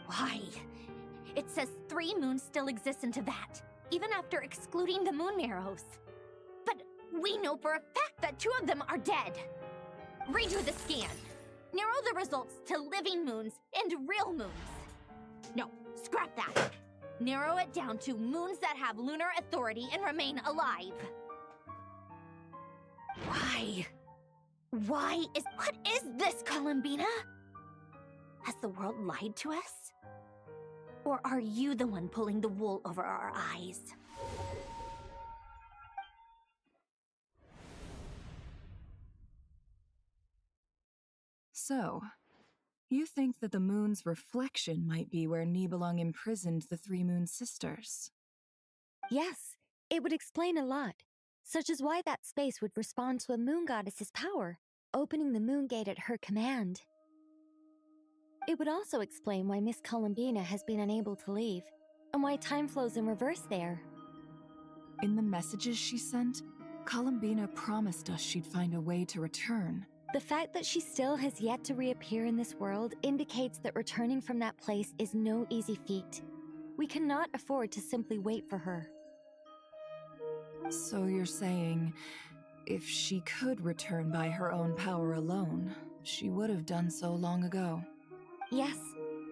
Why? It says 3 moons still exist in Teyvat, even after excluding the moon marrows. But we know for a fact that 2 of them are dead. Redo the scan. Narrow the results to living moons and real moons. No, scrap that. Narrow it down to moons that have lunar authority and remain alive. Why? What is this, Columbina? Has the world lied to us? Or are you the one pulling the wool over our eyes? So, you think that the moon's reflection might be where Nibelung imprisoned the 3 moon sisters? Yes, It would explain a lot, such as why that space would respond to a moon goddess's power, opening the moon gate at her command. It would also explain why Miss Columbina has been unable to leave, and why time flows in reverse there. In the messages she sent, Columbina promised us she'd find a way to return. The fact that she still has yet to reappear in this world indicates that returning from that place is no easy feat. We cannot afford to simply wait for her. So you're saying, if she could return by her own power alone, she would have done so long ago? Yes,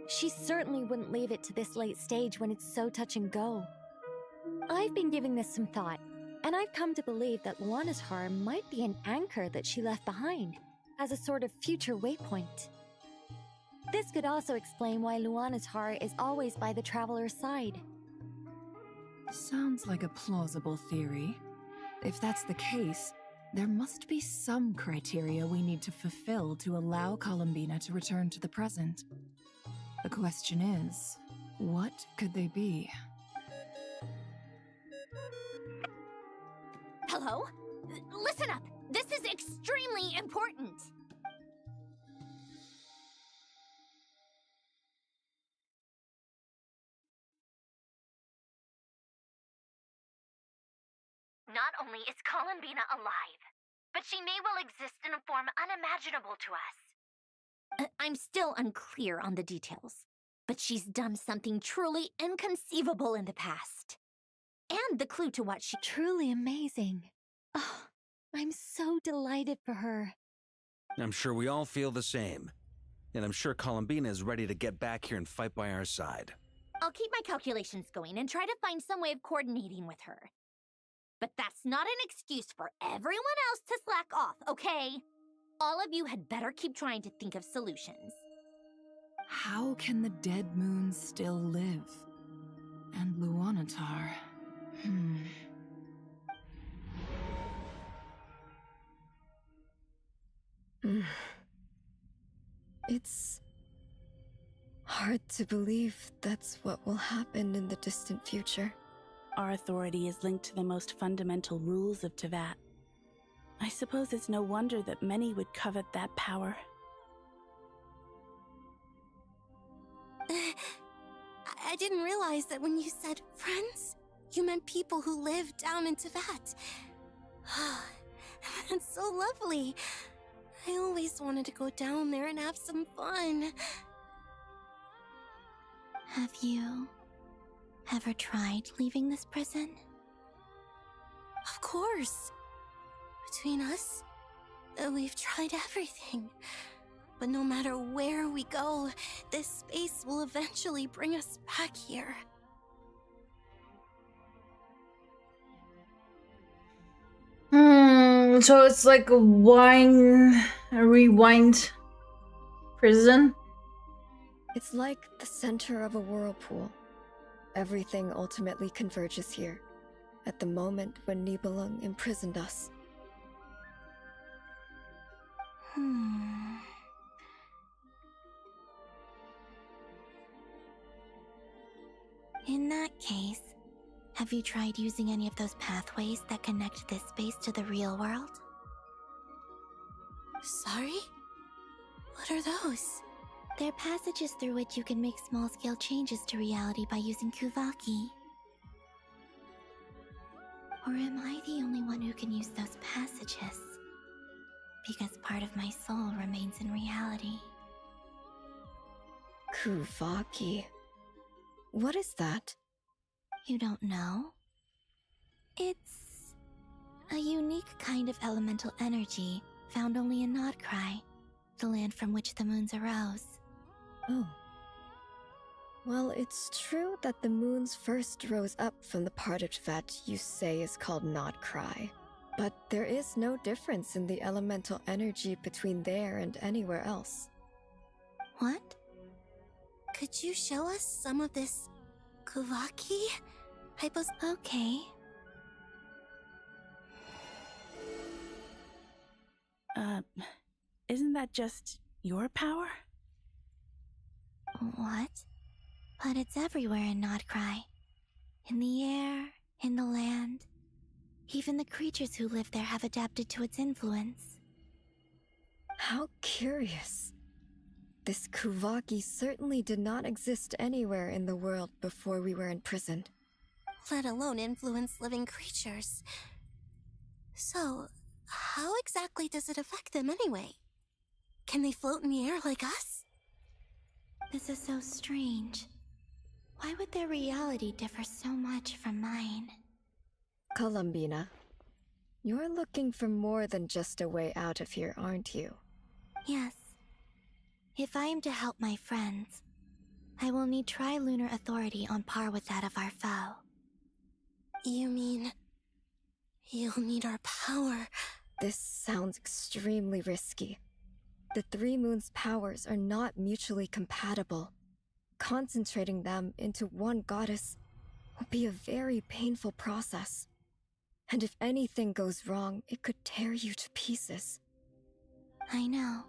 she certainly wouldn't leave it to this late stage when it's so touch and go. I've been giving this some thought, and I've come to believe that Luana's harm might be an anchor that she left behind, as a sort of future waypoint. This could also explain why Luana's heart is always by the traveler's side. Sounds like a plausible theory. If that's the case, there must be some criteria we need to fulfill to allow Columbina to return to the present. The question is, what could they be? Hello? Listen up! This is extremely important! Not only is Columbina alive, but she may well exist in a form unimaginable to us. I'm still unclear on the details, but she's done something truly inconceivable in the past. And the clue to what she... Truly amazing. Oh, I'm so delighted for her. I'm sure we all feel the same. And I'm sure Columbina is ready to get back here and fight by our side. I'll keep my calculations going and try to find some way of coordinating with her. But that's not an excuse for everyone else to slack off, okay? All of you had better keep trying to think of solutions. How can the dead moon still live? And Luanatar... It's hard to believe that's what will happen in the distant future. Our authority is linked to the most fundamental rules of Teyvat. I suppose it's no wonder that many would covet that power. I didn't realize that when you said friends, you meant people who live down in Teyvat. That's so lovely. I always wanted to go down there and have some fun. Have you ever tried leaving this prison? Of course. Between us, we've tried everything. But no matter where we go, this space will eventually bring us back here. So it's like a rewind prison? It's like the center of a whirlpool. Everything ultimately converges here, at the moment when Nibelung imprisoned us. In that case, have you tried using any of those pathways that connect this space to the real world? Sorry? What are those? They're passages through which you can make small-scale changes to reality by using Kuvaki. Or am I the only one who can use those passages? Because part of my soul remains in reality. Kuvaki. What is that? You don't know? It's a unique kind of elemental energy found only in NodKrai, the land from which the moons arose. Oh. Well, it's true that the moons first rose up from the part of Teyvat you say is called NodKrai. But there is no difference in the elemental energy between there and anywhere else. What? Could you show us some of this Kuvaki? Okay. Isn't that just your power? What? But it's everywhere in NodKrai. In the air, in the land, Even the creatures who live there have adapted to its influence. How curious. This Kuvaki certainly did not exist anywhere in the world before we were imprisoned. Let alone influence living creatures. So, how exactly does it affect them anyway? Can they float in the air like us? This is so strange. Why would their reality differ so much from mine? Columbina, you're looking for more than just a way out of here, aren't you? Yes. If I am to help my friends, I will need tri-lunar authority on par with that of our foe. You mean... you'll need our power? This sounds extremely risky. The Three Moons' powers are not mutually compatible. Concentrating them into one goddess will be a very painful process. And if anything goes wrong, it could tear you to pieces. I know.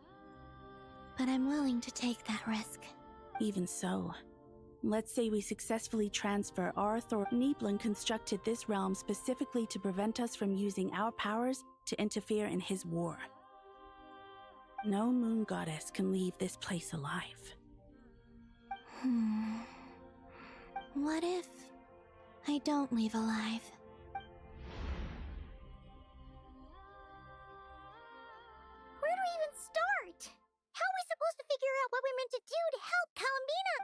But I'm willing to take that risk. Even so, let's say we successfully transfer our authority. Nibelung constructed this realm specifically to prevent us from using our powers to interfere in his war. No moon goddess can leave this place alive. What if I don't leave alive? Where do we even start? How are we supposed to figure out what we're meant to do to help Columbina?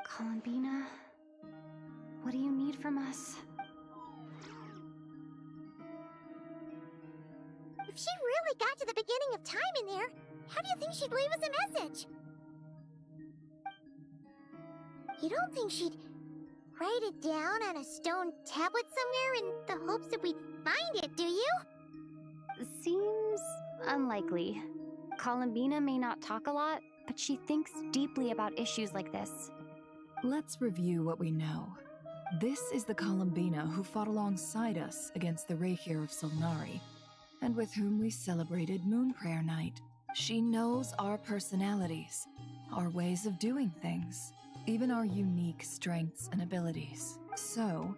Columbina, what do you need from us? If she really got to the beginning of time in there, how do you think she'd leave us a message? You don't think she'd write it down on a stone tablet somewhere in the hopes that we'd find it, do you? Seems unlikely. Columbina may not talk a lot, but she thinks deeply about issues like this. Let's review what we know. This is the Columbina who fought alongside us against the Reikir of Solnari, and with whom we celebrated Moon Prayer Night. She knows our personalities, our ways of doing things, even our unique strengths and abilities. So,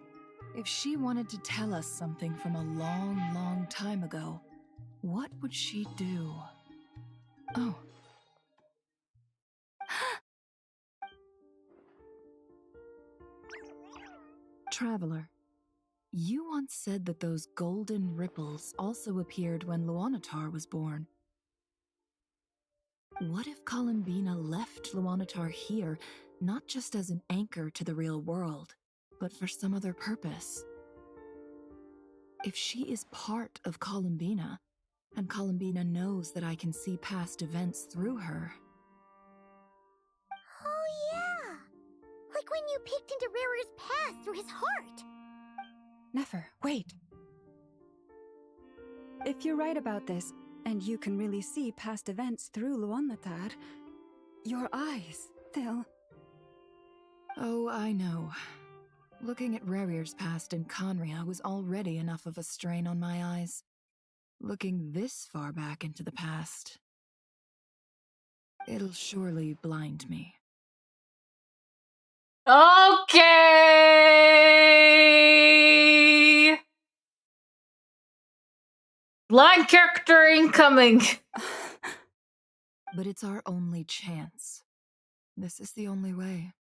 if she wanted to tell us something from a long, long time ago, what would she do? Oh. Traveler, you once said that those golden ripples also appeared when Luanatar was born. What if Columbina left Luanatar here, not just as an anchor to the real world, but for some other purpose? If she is part of Columbina, and Columbina knows that I can see past events through her... Oh yeah! Like when you peeked into Rarer's past through his heart! Nefer, wait! If you're right about this, and you can really see past events through Luanatar, your eyes, they'll... Oh, I know. Looking at Rerir's past in Conria was already enough of a strain on my eyes. Looking this far back into the past... it'll surely blind me. Okay! Blind character incoming! But it's our only chance. This is the only way.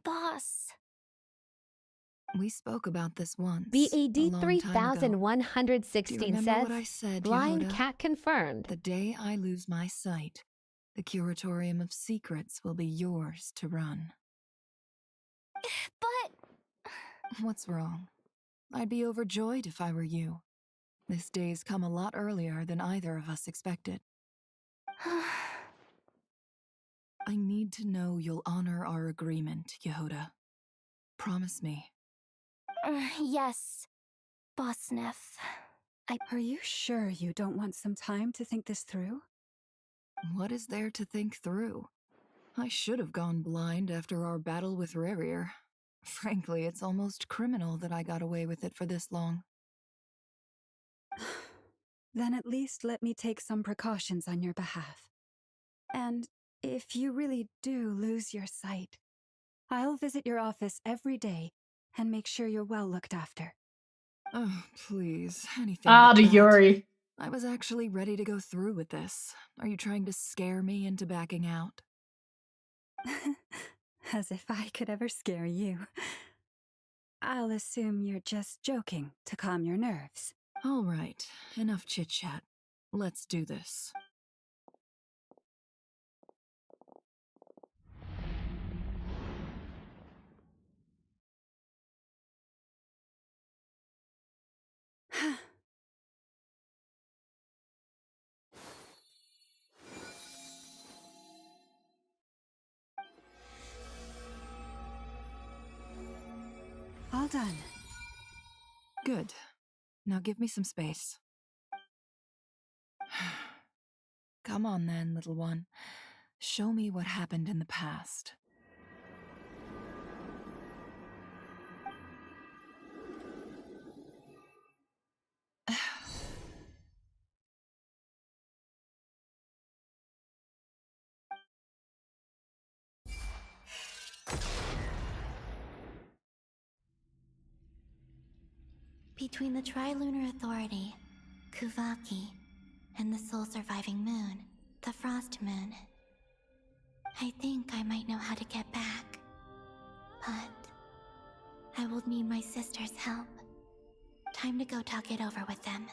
Boss. We spoke about this once. BAD 3116 says, what I said, blind Yehuda? cat confirmed. The day I lose my sight, the Curatorium of Secrets will be yours to run. But... What's wrong? I'd be overjoyed if I were you. This day's come a lot earlier than either of us expected. I need to know you'll honor our agreement, Yehuda. Promise me. Yes, Boss Neff. Are you sure you don't want some time to think this through? What is there to think through? I should have gone blind after our battle with Rerir. Frankly, it's almost criminal that I got away with it for this long. Then at least let me take some precautions on your behalf. And if you really do lose your sight, I'll visit your office every day and make sure you're well looked after. Oh, please, anything Ah, but the that. Yuri. I was actually ready to go through with this. Are you trying to scare me into backing out? As if I could ever scare you. I'll assume you're just joking to calm your nerves. All right, enough chit-chat. Let's do this. All done. Good. Now give me some space. Come on then, little one. Show me what happened in the past. Between the Trilunar Authority, Kuvaki, and the sole surviving moon, the Frost Moon, I think I might know how to get back. But I will need my sister's help. Time to go talk it over with them.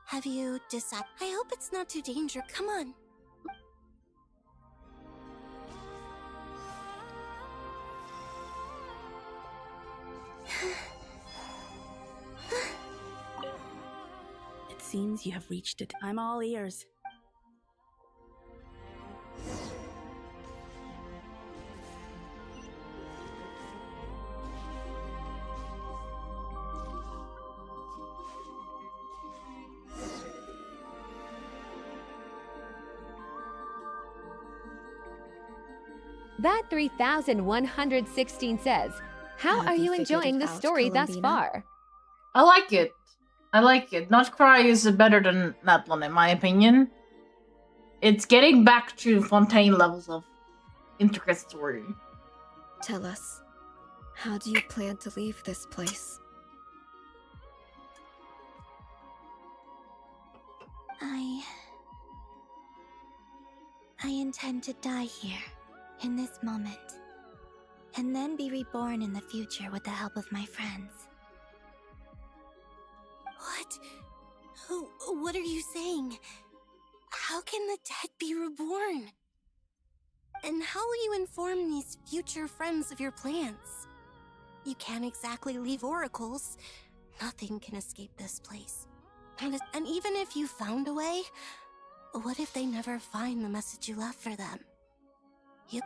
Have you decided? I hope it's not too dangerous. Come on. It seems you have reached it. I'm all ears. That 3116 says, how Have are you you figured enjoying it the out, story thus Columbina? far? I like it. I like it. NodKrai is better than that one, in my opinion. It's getting back to Fontaine levels of intricate story. Tell us, how do you plan to leave this place? I intend to die here, in this moment, and then be reborn in the future with the help of my friends. What? What are you saying? How can the dead be reborn? And how will you inform these future friends of your plans? You can't exactly leave oracles. Nothing can escape this place. And even if you found a way, what if they never find the message you left for them?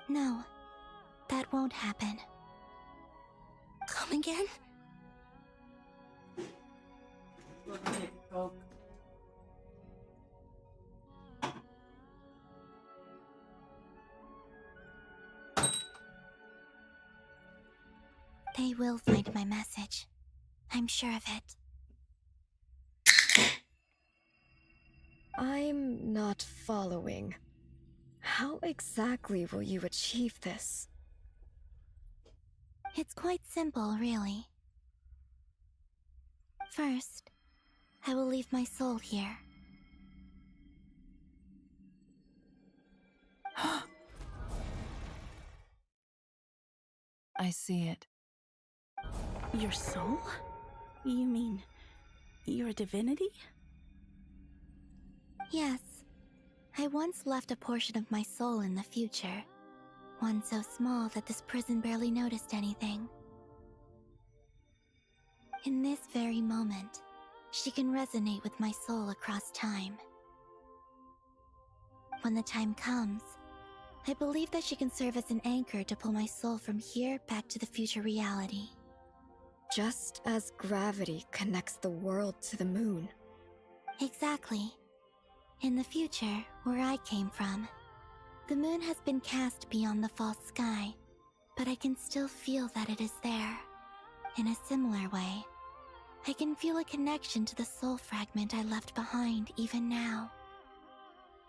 No, that won't happen. Come again? They will find my message. I'm sure of it. I'm not following. How exactly will you achieve this? It's quite simple, really. First, I will leave my soul here. I see it. Your soul? You mean you're a divinity? Yes. I once left a portion of my soul in the future. One so small that this prison barely noticed anything. In this very moment, she can resonate with my soul across time. When the time comes, I believe that she can serve as an anchor to pull my soul from here back to the future reality. Just as gravity connects the world to the moon, Exactly. In the future, where I came from, the moon has been cast beyond the false sky, but I can still feel that it is there. In a similar way, I can feel a connection to the soul fragment I left behind even now.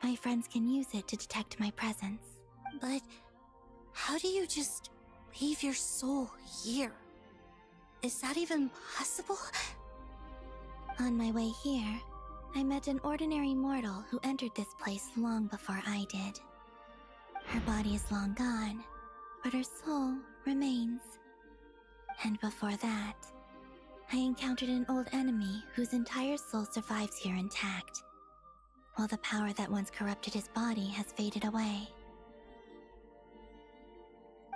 My friends can use it to detect my presence. But how do you just leave your soul here? Is that even possible? On my way here, I met an ordinary mortal who entered this place long before I did. Her body is long gone, but her soul remains. And before that, I encountered an old enemy whose entire soul survives here intact, while the power that once corrupted his body has faded away.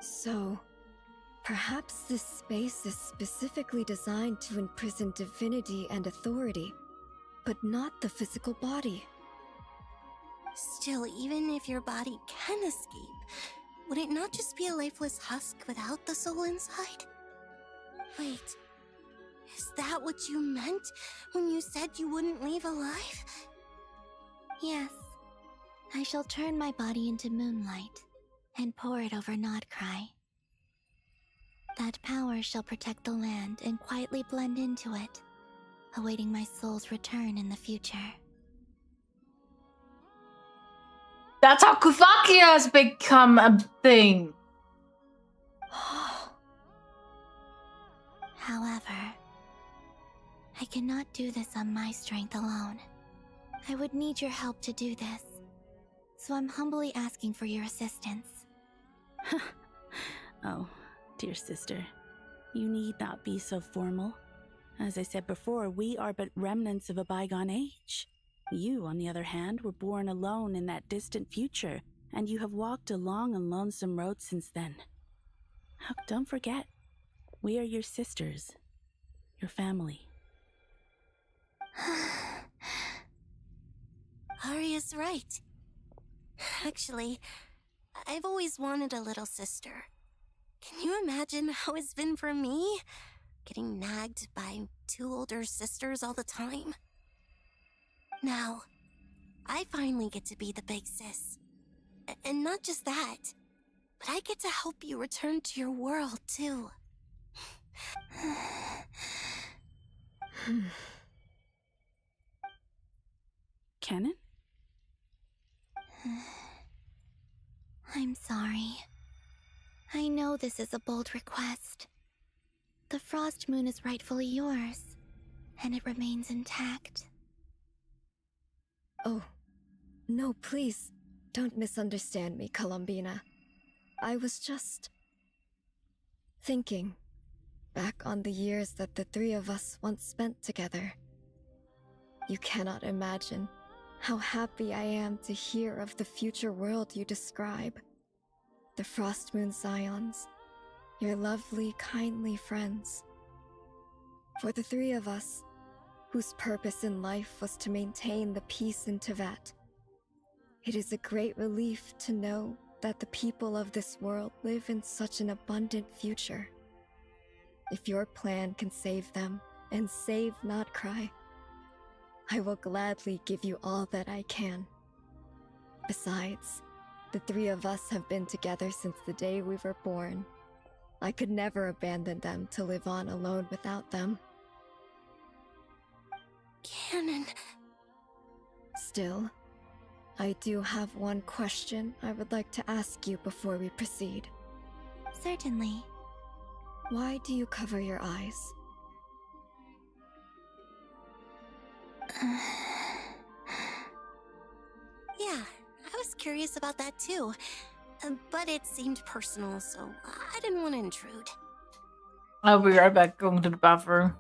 So, perhaps this space is specifically designed to imprison divinity and authority, but not the physical body. Still, even if your body can escape, would it not just be a lifeless husk without the soul inside? Wait, is that what you meant when you said you wouldn't leave alive? Yes, I shall turn my body into moonlight and pour it over NodKrai. That power shall protect the land and quietly blend into it, awaiting my soul's return in the future. That's how Kufakia has become a thing. However, I cannot do this on my strength alone. I would need your help to do this, so I'm humbly asking for your assistance. Oh, dear sister, you need not be so formal. As I said before, we are but remnants of a bygone age. You, on the other hand, were born alone in that distant future, and you have walked a long and lonesome road since then. Don't forget, we are your sisters, your family. Arya's right. Actually, I've always wanted a little sister. Can you imagine how it's been for me? Getting nagged by two older sisters all the time. Now, I finally get to be the big sis. And not just that, but I get to help you return to your world, too. Canon? I'm sorry. I know this is a bold request. The Frost Moon is rightfully yours, and it remains intact. Oh, no, please, don't misunderstand me, Columbina. I was just thinking back on the years that the three of us once spent together. You cannot imagine how happy I am to hear of the future world you describe. The Frost Moon Scions, your lovely, kindly friends. For the three of us, whose purpose in life was to maintain the peace in Teyvat, it is a great relief to know that the people of this world live in such an abundant future. If your plan can save them and save NodKrai, I will gladly give you all that I can. Besides, the three of us have been together since the day we were born. I could never abandon them to live on alone without them. Canon. Still, I do have one question I would like to ask you before we proceed. Certainly. Why do you cover your eyes? Yeah, I was curious about that too. But it seemed personal, so I didn't want to intrude. I'll be right back going to the bathroom.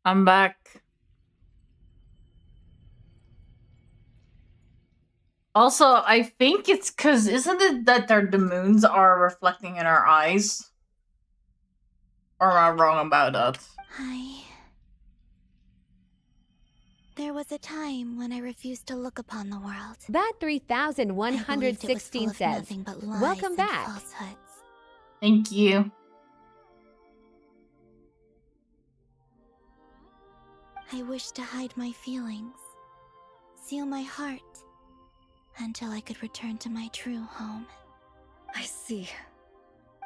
I'm back. Also, I think it's because isn't it that the moons are reflecting in our eyes? Or am I wrong about that? There was a time when I refused to look upon the world. That I believed it was 3116 full of says, nothing but lies welcome and back. falsehoods. Thank you. I wished to hide my feelings, seal my heart, until I could return to my true home. I see.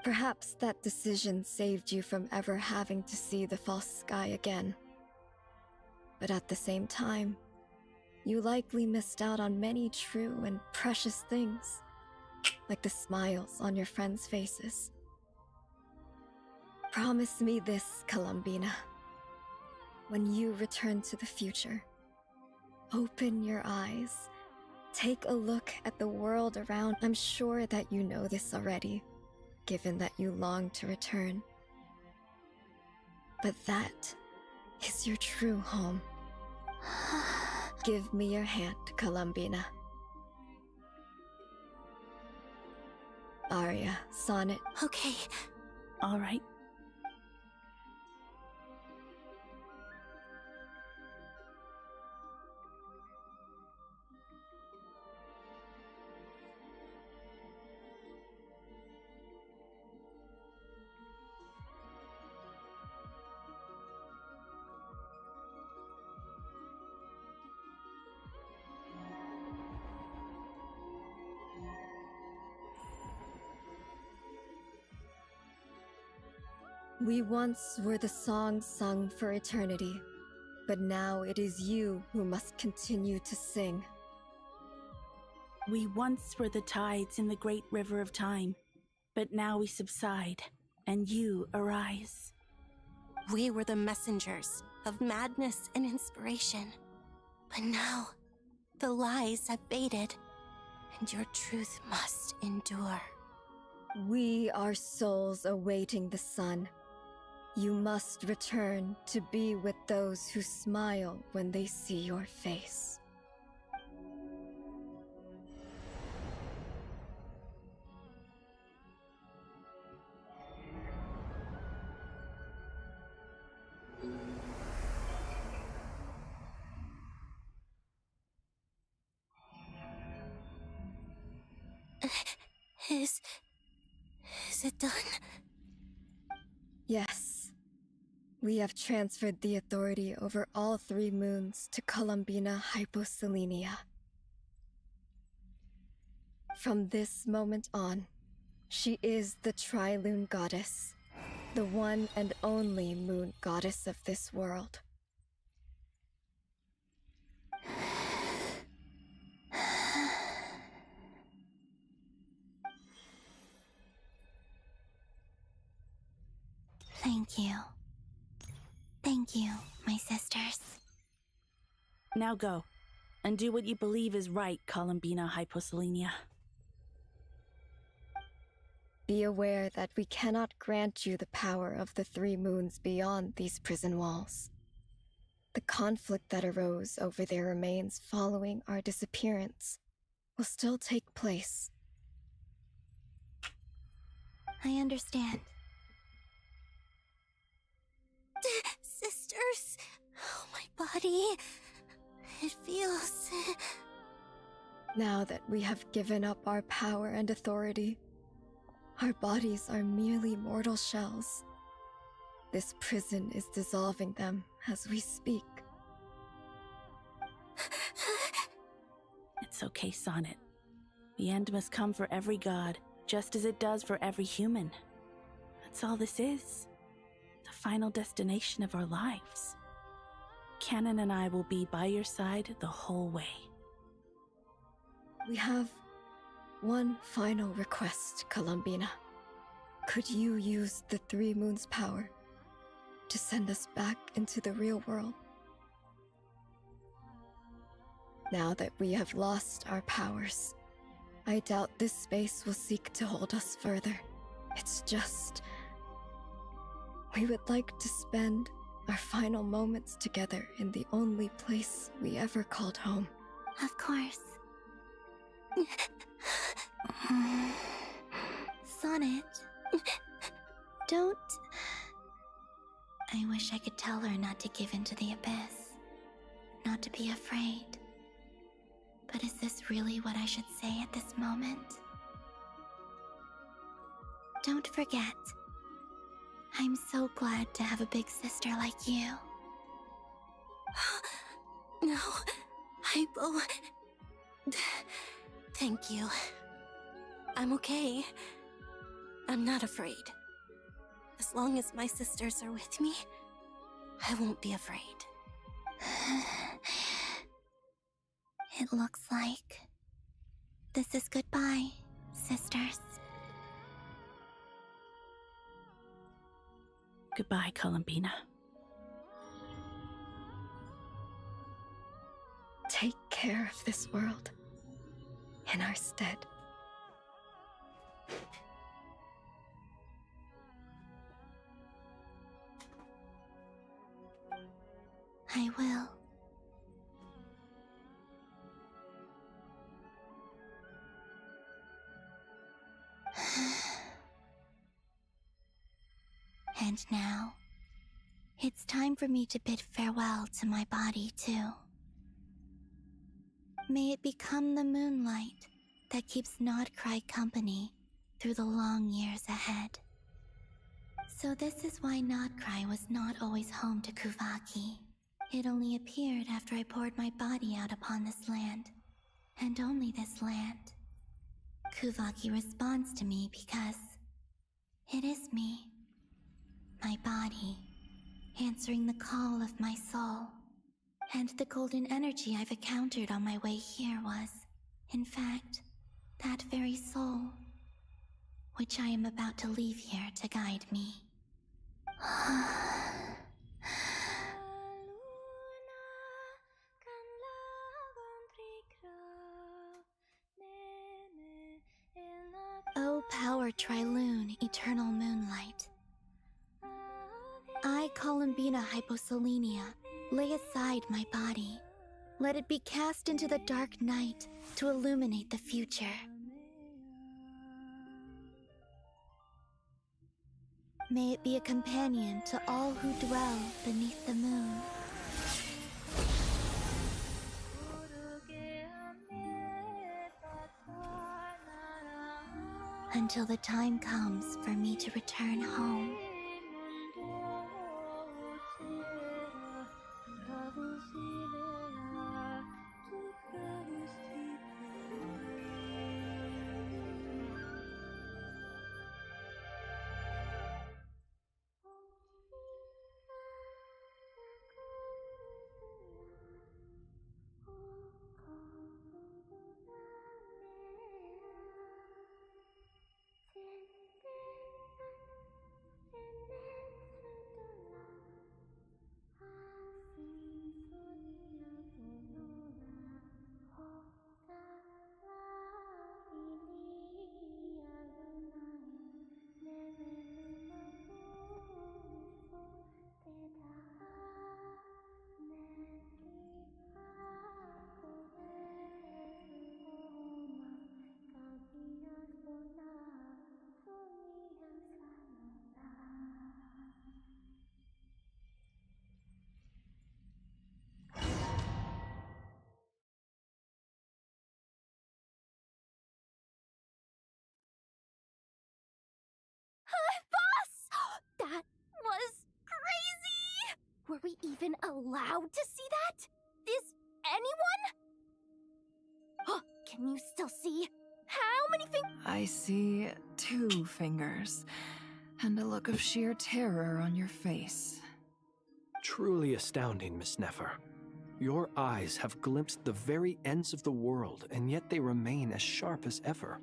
Perhaps that decision saved you from ever having to see the false sky again. But at the same time, you likely missed out on many true and precious things, like the smiles on your friends' faces. Promise me this, Columbina. When you return to the future, open your eyes, take a look at the world around. I'm sure that you know this already, given that you long to return. But that is your true home. Give me your hand, Columbina. Aria, Sonnet. Okay. All right. We once were the songs sung for eternity, but now it is you who must continue to sing. We once were the tides in the great river of time, but now we subside, and you arise. We were the messengers of madness and inspiration. But now, the lies have faded, and your truth must endure. We are souls awaiting the sun. You must return to be with those who smile when they see your face. Is it done? Yes. We have transferred the authority over all 3 moons to Columbina Hyposelenia. From this moment on, she is the Tri-Lune Goddess, the one and only moon goddess of this world. Thank you. Thank you, my sisters. Now go, and do what you believe is right, Columbina Hyposelenia. Be aware that we cannot grant you the power of the 3 moons beyond these prison walls. The conflict that arose over their remains following our disappearance will still take place. I understand. Sisters, oh, my body. It feels... Now that we have given up our power and authority, our bodies are merely mortal shells. This prison is dissolving them as we speak. It's okay, Sonnet. The end must come for every god, just as it does for every human. That's all this is. The final destination of our lives. Canon and I will be by your side the whole way. We have one final request, Columbina. Could you use the 3 moons' power to send us back into the real world? Now that we have lost our powers, I doubt this space will seek to hold us further. It's just... we would like to spend Our final moments together in the only place we ever called home. Of course. Sonnet, don't... I wish I could tell her not to give in to the abyss, not to be afraid. But is this really what I should say at this moment? Don't forget, I'm so glad to have a big sister like you. No, I will... Thank you. I'm okay. I'm not afraid. As long as my sisters are with me, I won't be afraid. It looks like this is goodbye, sisters. Goodbye, Columbina. Take care of this world in our stead. I will. And now, it's time for me to bid farewell to my body, too. May it become the moonlight that keeps NodKrai company through the long years ahead. So this is why NodKrai was not always home to Kuvaki. It only appeared after I poured my body out upon this land, and only this land. Kuvaki responds to me because it is me, my body, answering the call of my soul. And the golden energy I've encountered on my way here was, in fact, that very soul, which I am about to leave here to guide me. O power Trilune, eternal moonlight. I, Columbina Hyposelenia, lay aside my body. Let it be cast into the dark night to illuminate the future. May it be a companion to all who dwell beneath the moon. Until the time comes for me to return home. That was crazy! Were we even allowed to see that? Is anyone? Can you still see? How many fingers? I see 2 fingers, and a look of sheer terror on your face. Truly astounding, Miss Nefer. Your eyes have glimpsed the very ends of the world, and yet they remain as sharp as ever.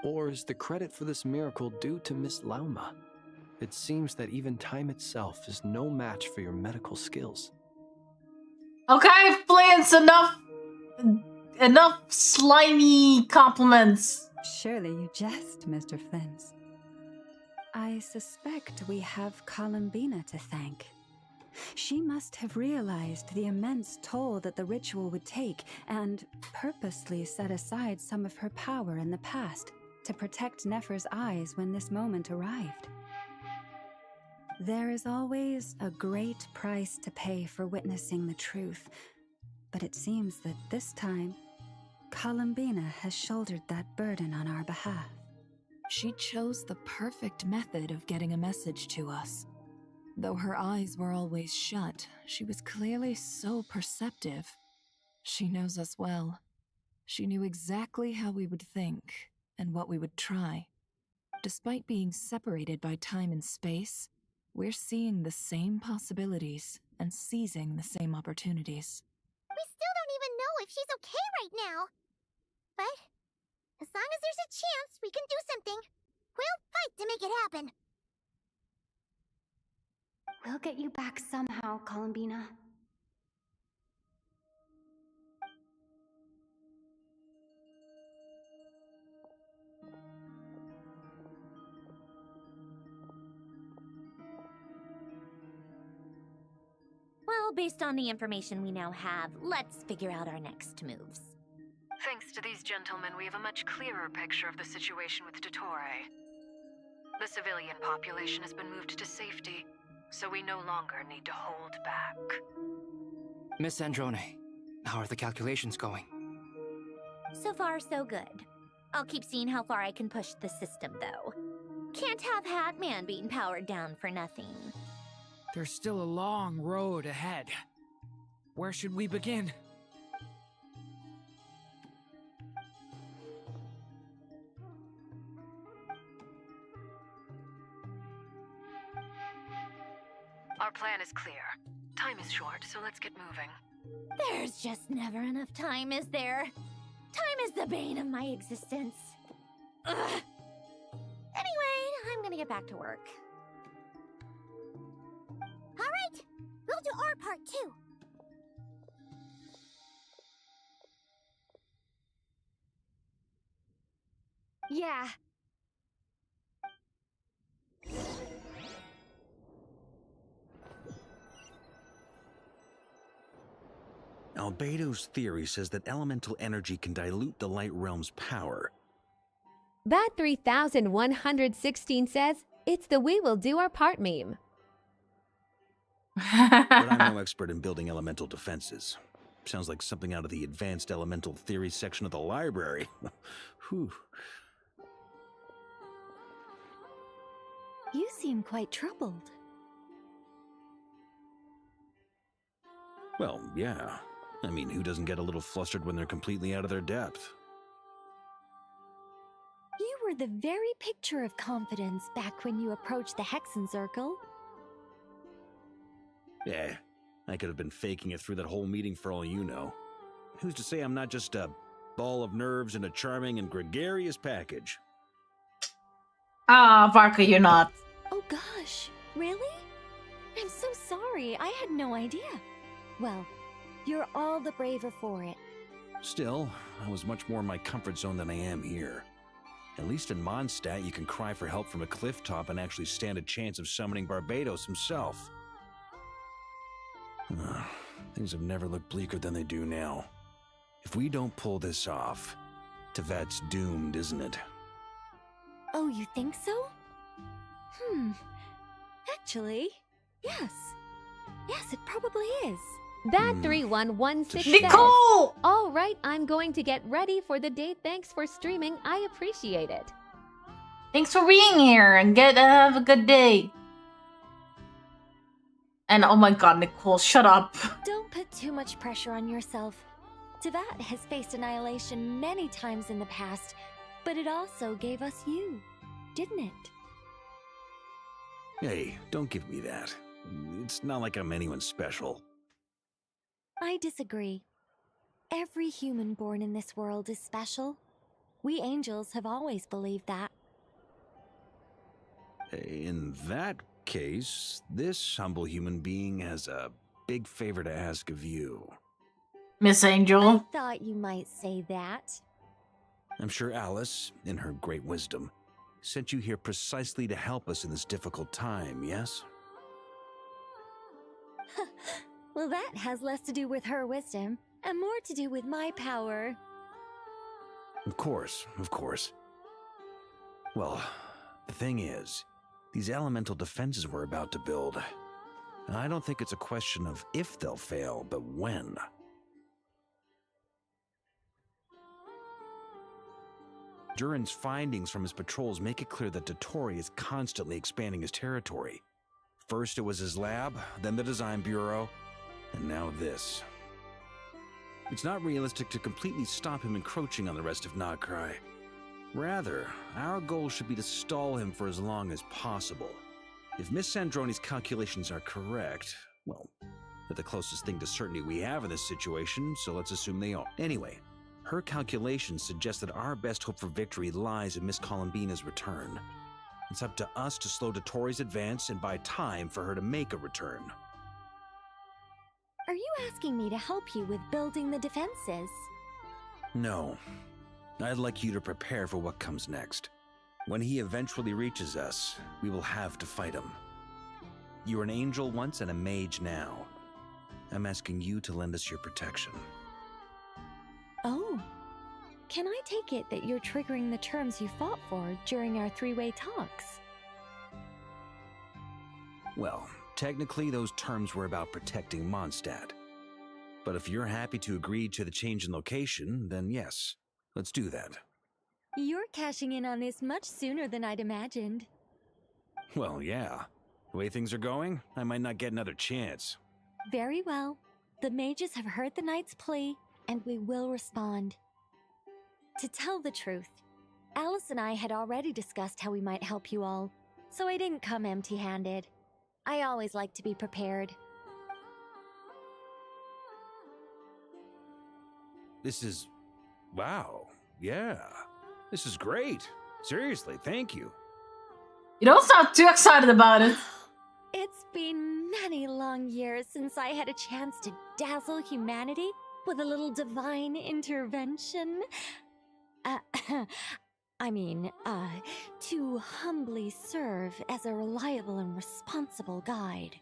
Or is the credit for this miracle due to Miss Lauma? It seems that even time itself is no match for your medical skills. Okay, Flint's enough slimy compliments. Surely you jest, Mr. Flint. I suspect we have Columbina to thank. She must have realized the immense toll that the ritual would take and purposely set aside some of her power in the past to protect Nefer's eyes when this moment arrived. There is always a great price to pay for witnessing the truth, but it seems that this time, Columbina has shouldered that burden on our behalf. She chose the perfect method of getting a message to us. Though her eyes were always shut, she was clearly so perceptive. She knows us well. She knew exactly how we would think and what we would try. Despite being separated by time and space, we're seeing the same possibilities and seizing the same opportunities. We still don't even know if she's okay right now. But as long as there's a chance we can do something, we'll fight to make it happen. We'll get you back somehow, Columbina. Well, based on the information we now have, let's figure out our next moves. Thanks to these gentlemen, we have a much clearer picture of the situation with Dottore. The civilian population has been moved to safety, so we no longer need to hold back. Miss Androne, how are the calculations going? So far, so good. I'll keep seeing how far I can push the system, though. Can't have Hatman being powered down for nothing. There's still a long road ahead. Where should we begin? Our plan is clear. Time is short, so let's get moving. There's just never enough time, is there? Time is the bane of my existence. Ugh. Anyway, I'm gonna get back to work. All right, we'll do our part too. Yeah. Albedo's theory says that elemental energy can dilute the light realm's power. That 3116 says, it's the we will do our part meme. But I'm no expert in building elemental defenses. Sounds like something out of the advanced elemental theory section of the library. Whew. You seem quite troubled. Well, yeah. I mean, who doesn't get a little flustered when they're completely out of their depth? You were the very picture of confidence back when you approached the Hexen Circle. Yeah, I could have been faking it through that whole meeting for all you know. Who's to say I'm not just a ball of nerves in a charming and gregarious package? Ah, Varka, you're not. Oh gosh, really? I'm so sorry, I had no idea. Well, you're all the braver for it. Still, I was much more in my comfort zone than I am here. At least in Mondstadt, you can cry for help from a cliff top and actually stand a chance of summoning Barbados himself. Things have never looked bleaker than they do now. If we don't pull this off, Tevat's doomed, isn't it? Oh, you think so? Actually, yes. Yes, it probably is. That 3116 Nicole! says, all right, I'm going to get ready for the date. Thanks for streaming. I appreciate it. Thanks for being here and have a good day. And oh my god, Nicole, shut up. Don't put too much pressure on yourself. Tevat has faced annihilation many times in the past, but it also gave us you, didn't it? Hey, don't give me that. It's not like I'm anyone special. I disagree. Every human born in this world is special. We angels have always believed that. In that case, this humble human being has a big favor to ask of you. Miss Angel. I thought you might say that. I'm sure Alice, in her great wisdom, sent you here precisely to help us in this difficult time, yes? Well, that has less to do with her wisdom and more to do with my power. Of course, of course. Well, the thing is, these elemental defenses we're about to build, I don't think it's a question of if they'll fail, but when. Durin's findings from his patrols make it clear that Dottore is constantly expanding his territory. First it was his lab, then the design bureau, and now this. It's not realistic to completely stop him encroaching on the rest of NodKrai. Rather, our goal should be to stall him for as long as possible. If Miss Sandroni's calculations are correct, well, they're the closest thing to certainty we have in this situation, so let's assume they are. Anyway, her calculations suggest that our best hope for victory lies in Miss Columbina's return. It's up to us to slow Dottore's advance and buy time for her to make a return. Are you asking me to help you with building the defenses? No. I'd like you to prepare for what comes next. When he eventually reaches us, we will have to fight him. You were an angel once and a mage now. I'm asking you to lend us your protection. Oh. Can I take it that you're triggering the terms you fought for during our three-way talks? Well, technically those terms were about protecting Mondstadt. But if you're happy to agree to the change in location, then yes, let's do that. You're cashing in on this much sooner than I'd imagined. Well, yeah. The way things are going, I might not get another chance. Very well. The mages have heard the knight's plea, and we will respond. To tell the truth, Alice and I had already discussed how we might help you all, so I didn't come empty-handed. I always like to be prepared. This is... wow. Yeah. This is great. Seriously, thank you. You don't sound too excited about it. It's been many long years since I had a chance to dazzle humanity with a little divine intervention. To humbly serve as a reliable and responsible guide.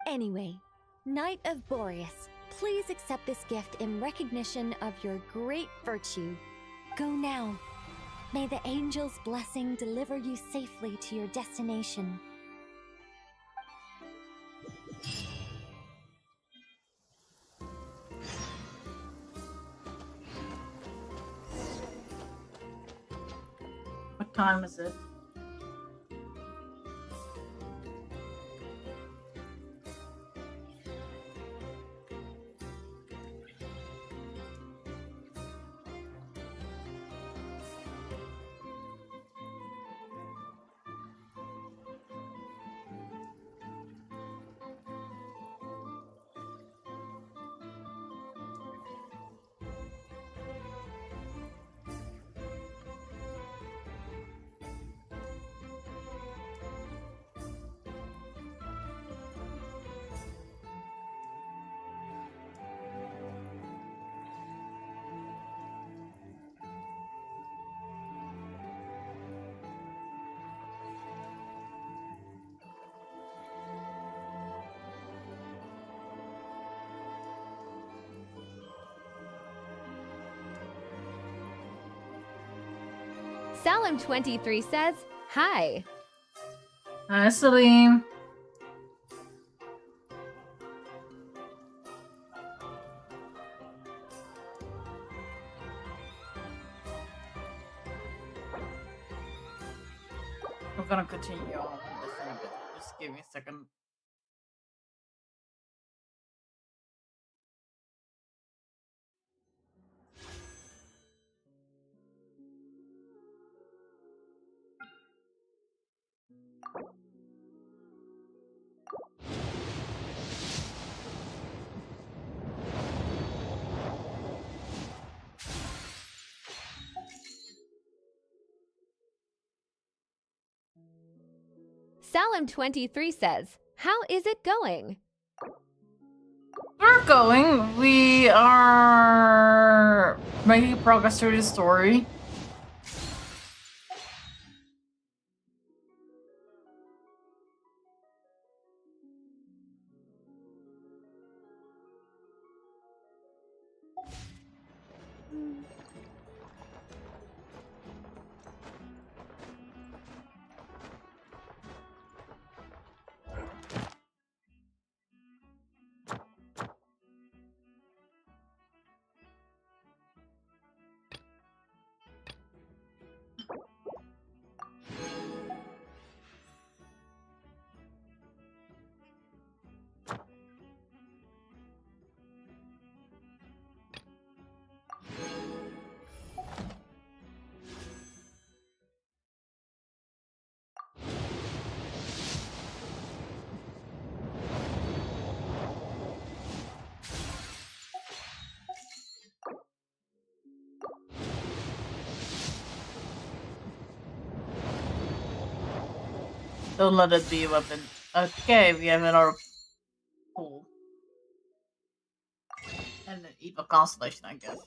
Anyway, Knight of Boreas, please accept this gift in recognition of your great virtue. Go now. May the angel's blessing deliver you safely to your destination. What time is it? Salim23 says, hi. Hi, Salim. We're gonna continue on this in a bit. Just give me a second. Salim23 says, how is it going? We're going. We are making progress through the story. Don't let it be a weapon. Okay, we have another pool. And an evil constellation, I guess.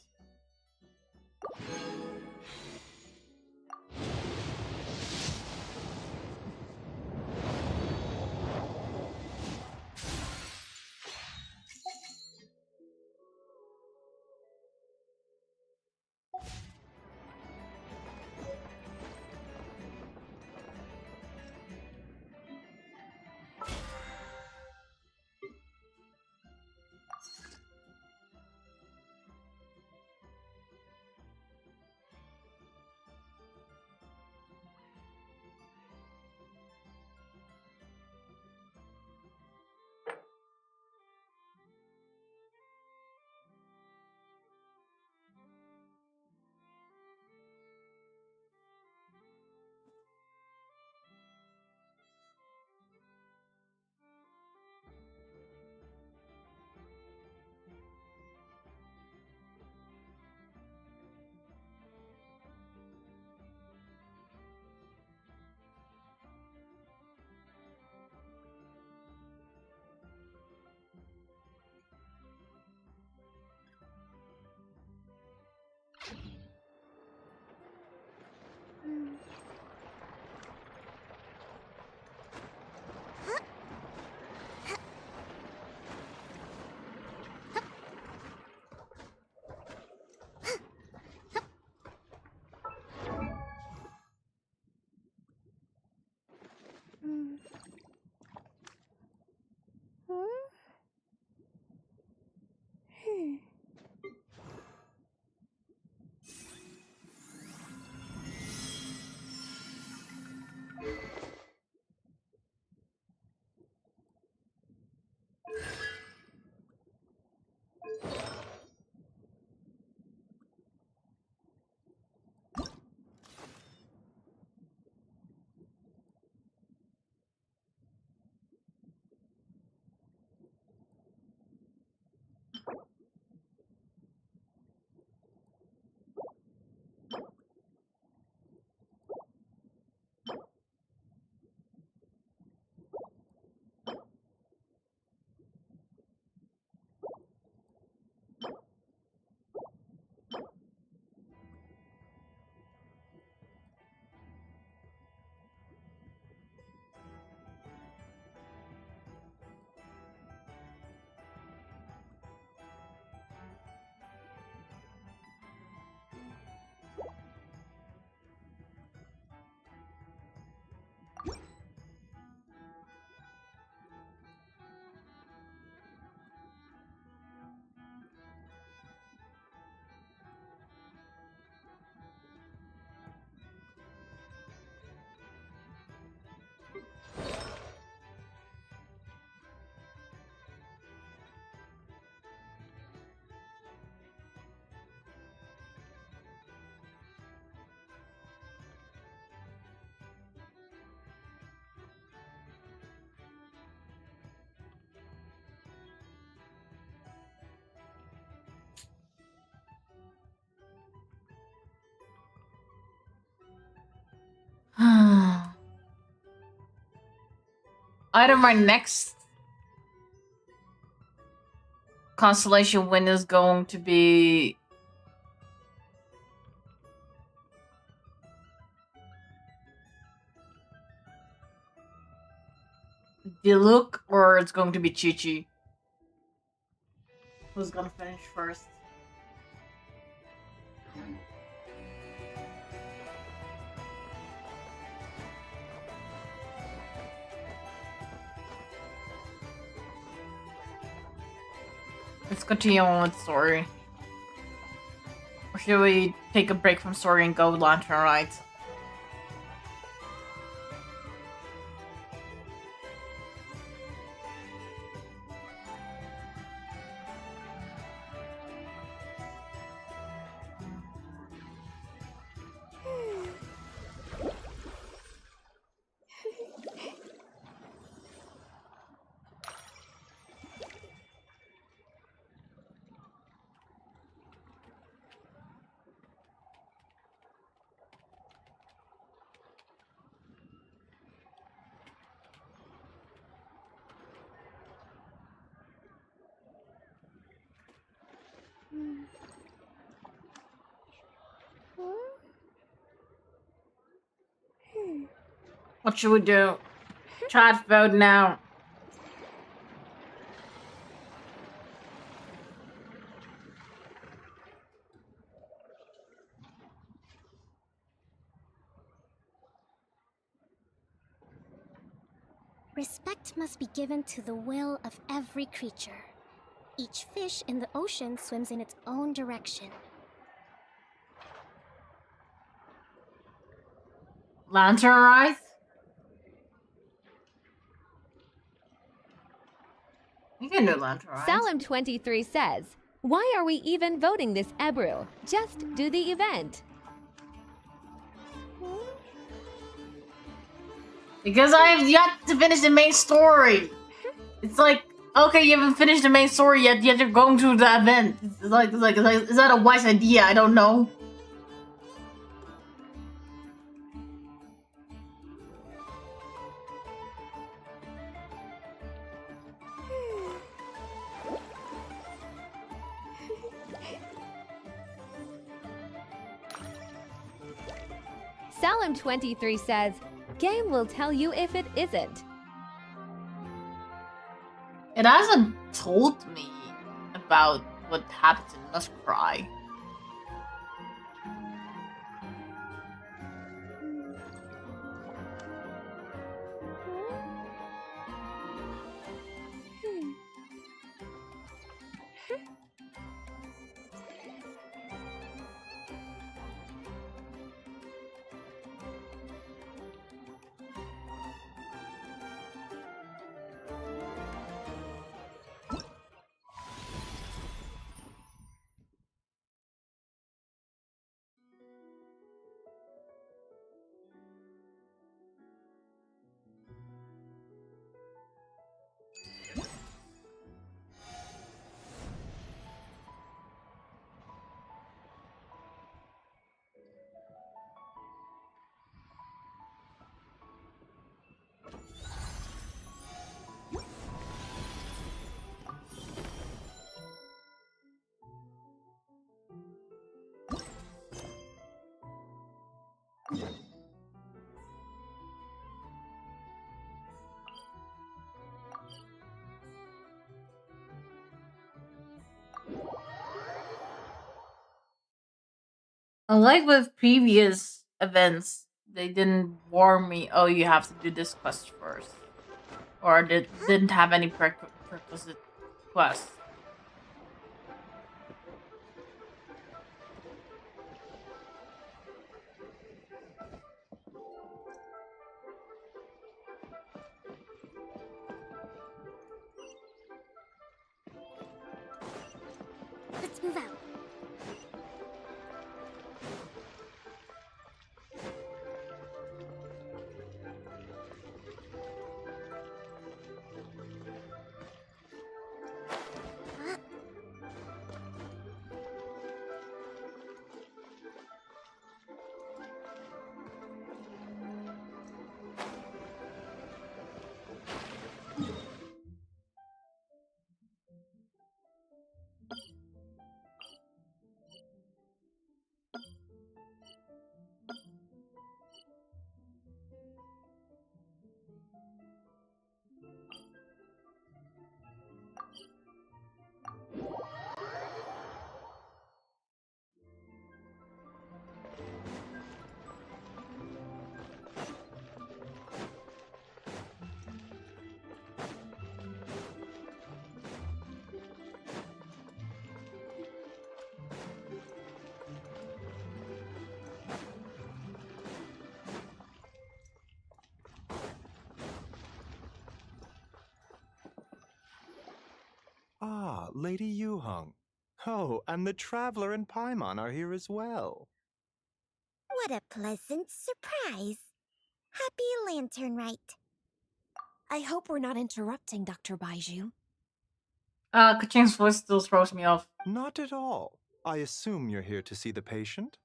Either my next constellation win is going to be Diluc or it's going to be Chi-Chi. Who's gonna finish first? Let's continue on with story. Or should we take a break from story and go Lantern Ride? What should we do? Chat vote now. Respect must be given to the will of every creature. Each fish in the ocean swims in its own direction. Lantern Rise? You can do Lantern Rise. Salim23 says, why are we even voting this Ebru? Just do the event. Because I have yet to finish the main story. It's like, okay, you haven't finished the main story yet you're going to the event. It's like, is that a wise idea? I don't know. Salim23 says, game will tell you if it isn't. It hasn't told me about what happens in NodKrai. Unlike with previous events, they didn't warn me, oh, you have to do this quest first. Or didn't have any prerequisite quests. Let's move out. Ah, Lady Yuheng. Oh, and the Traveler and Paimon are here as well. What a pleasant surprise. Happy Lantern Rite. I hope we're not interrupting Dr. Baiju. Kaching's voice still throws me off. Not at all. I assume you're here to see the patient.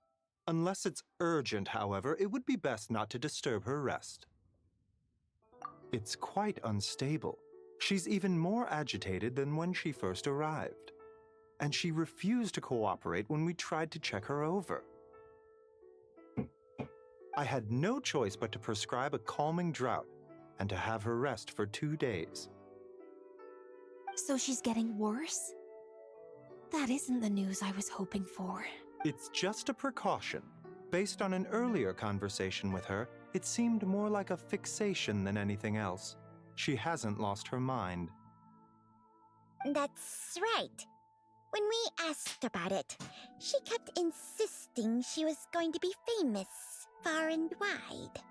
Unless it's urgent, however, it would be best not to disturb her rest. It's quite unstable. She's even more agitated than when she first arrived. And she refused to cooperate when we tried to check her over. I had no choice but to prescribe a calming draught and to have her rest for 2 days. So she's getting worse? That isn't the news I was hoping for. It's just a precaution. Based on an earlier conversation with her, it seemed more like a fixation than anything else. She hasn't lost her mind. That's right. When we asked about it, she kept insisting she was going to be famous far and wide.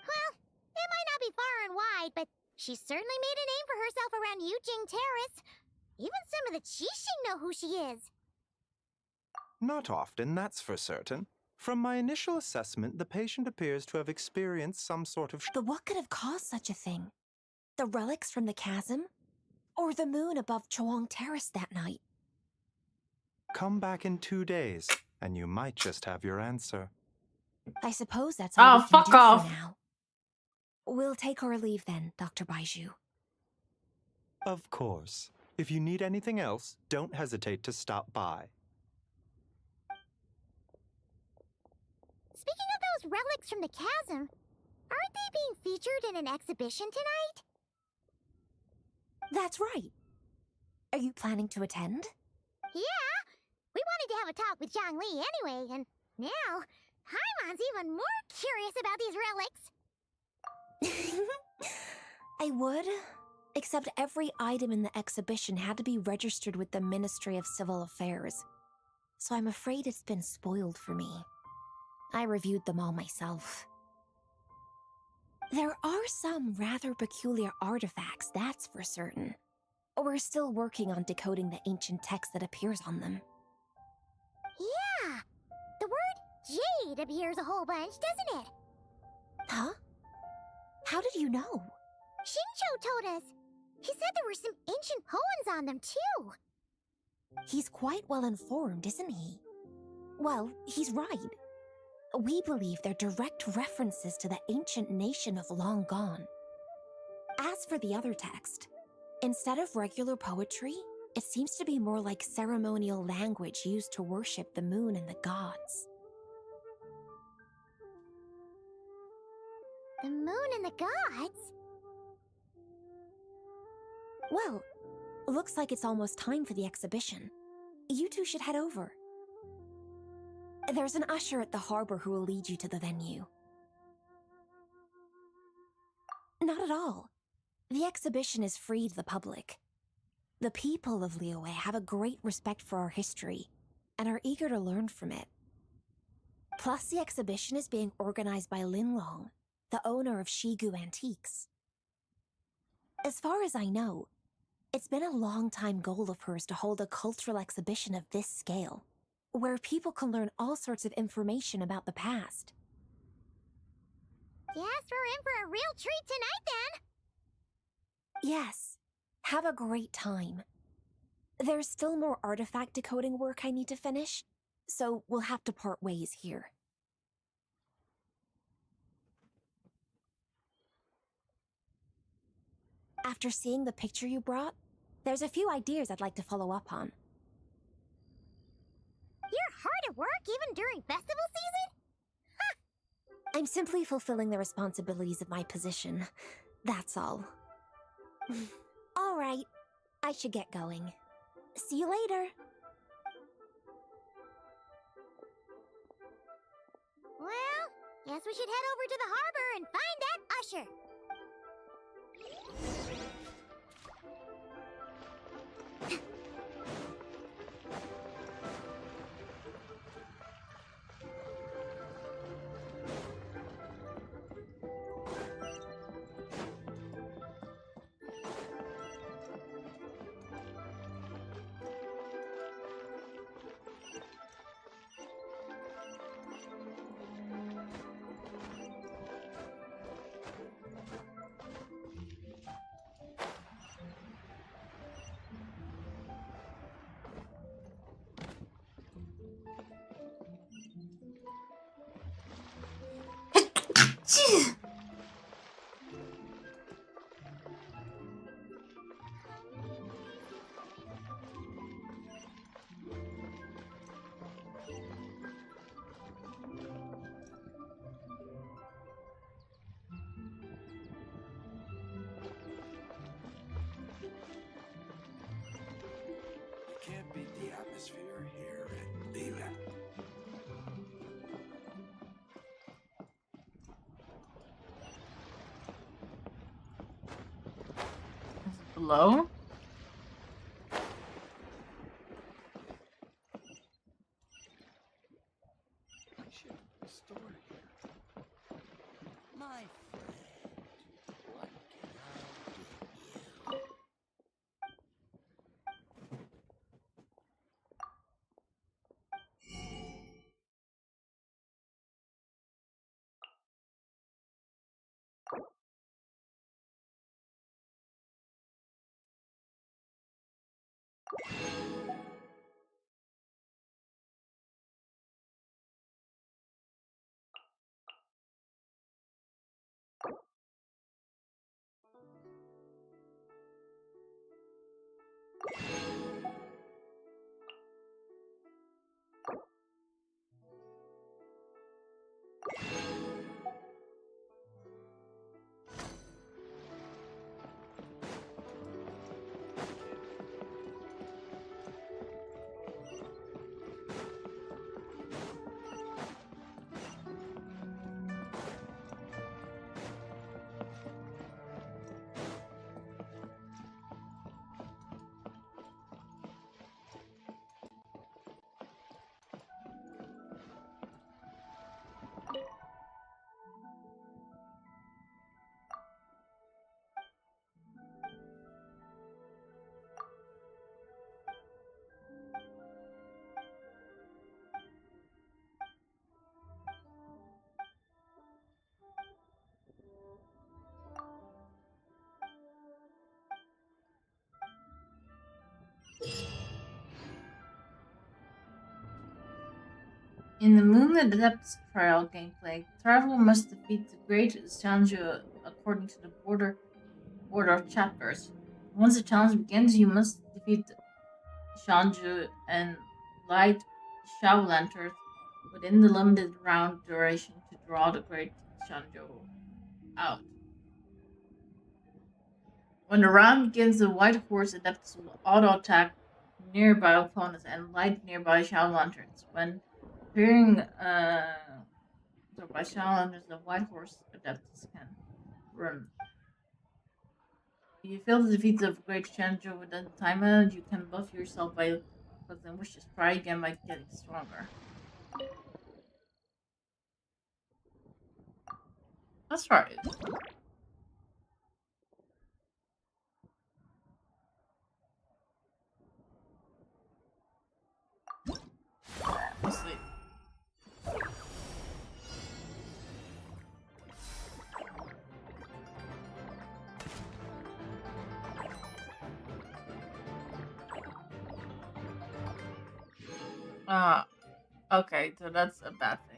Well, it might not be far and wide, but she certainly made a name for herself around Yujing Terrace. Even some of the Qixing know who she is. Not often, that's for certain. From my initial assessment, the patient appears to have experienced some sort of... But what could have caused such a thing? The relics from the chasm? Or the moon above Chuang Terrace that night? Come back in 2 days, and you might just have your answer. I suppose that's all we can fuck do off. for now. We'll take our leave then, Dr. Baiju. Of course. If you need anything else, don't hesitate to stop by. Speaking of those relics from the chasm, aren't they being featured in an exhibition tonight? That's right. Are you planning to attend? Yeah! We wanted to have a talk with Zhang Li anyway, and now Paimon's even more curious about these relics. I would, except every item in the exhibition had to be registered with the Ministry of Civil Affairs. So I'm afraid it's been spoiled for me. I reviewed them all myself. There are some rather peculiar artifacts, that's for certain. We're still working on decoding the ancient text that appears on them. Yeah! The word jade appears a whole bunch, doesn't it? Huh? How did you know? Shincho told us. He said there were some ancient poems on them, too. He's quite well informed, isn't he? Well, he's right. We believe they're direct references to the ancient nation of long gone. As for the other text, instead of regular poetry, it seems to be more like ceremonial language used to worship the moon and the gods. The moon and the gods? Well, looks like it's almost time for the exhibition. You two should head over. There's an usher at the harbor who will lead you to the venue. Not at all. The exhibition is free to the public. The people of Liyue have a great respect for our history and are eager to learn from it. Plus, the exhibition is being organized by Linlong, the owner of Shigu Antiques. As far as I know, it's been a long-time goal of hers to hold a cultural exhibition of this scale, where people can learn all sorts of information about the past. Guess we're in for a real treat tonight, then. Yes, have a great time. There's still more artifact decoding work I need to finish, so we'll have to part ways here. After seeing the picture you brought, there's a few ideas I'd like to follow up on. You're hard at work even during festival season? I'm simply fulfilling the responsibilities of my position. That's all. All right, I should get going. See you later. Well, guess we should head over to the harbor and find that usher. Jeez. You can't beat the atmosphere here at Leland. Below? My friend, what can I do you? In the Moon Adepts trial gameplay, traveler must defeat the Great Sanju according to the order of chapters. Once the challenge begins, you must defeat Shanju and light Shao lanterns within the limited round duration to draw the Great Shanju out. When the round begins, the White Horse Adepts will auto-attack nearby opponents and light nearby Shao lanterns. When appearing by Shao lanterns, the White Horse Adepts can run. If you fail to defeat the Great Challenger within the time limit, you can buff yourself by clicking Wishes. Try again by getting stronger. That's right. Let's see. Okay, so that's a bad thing.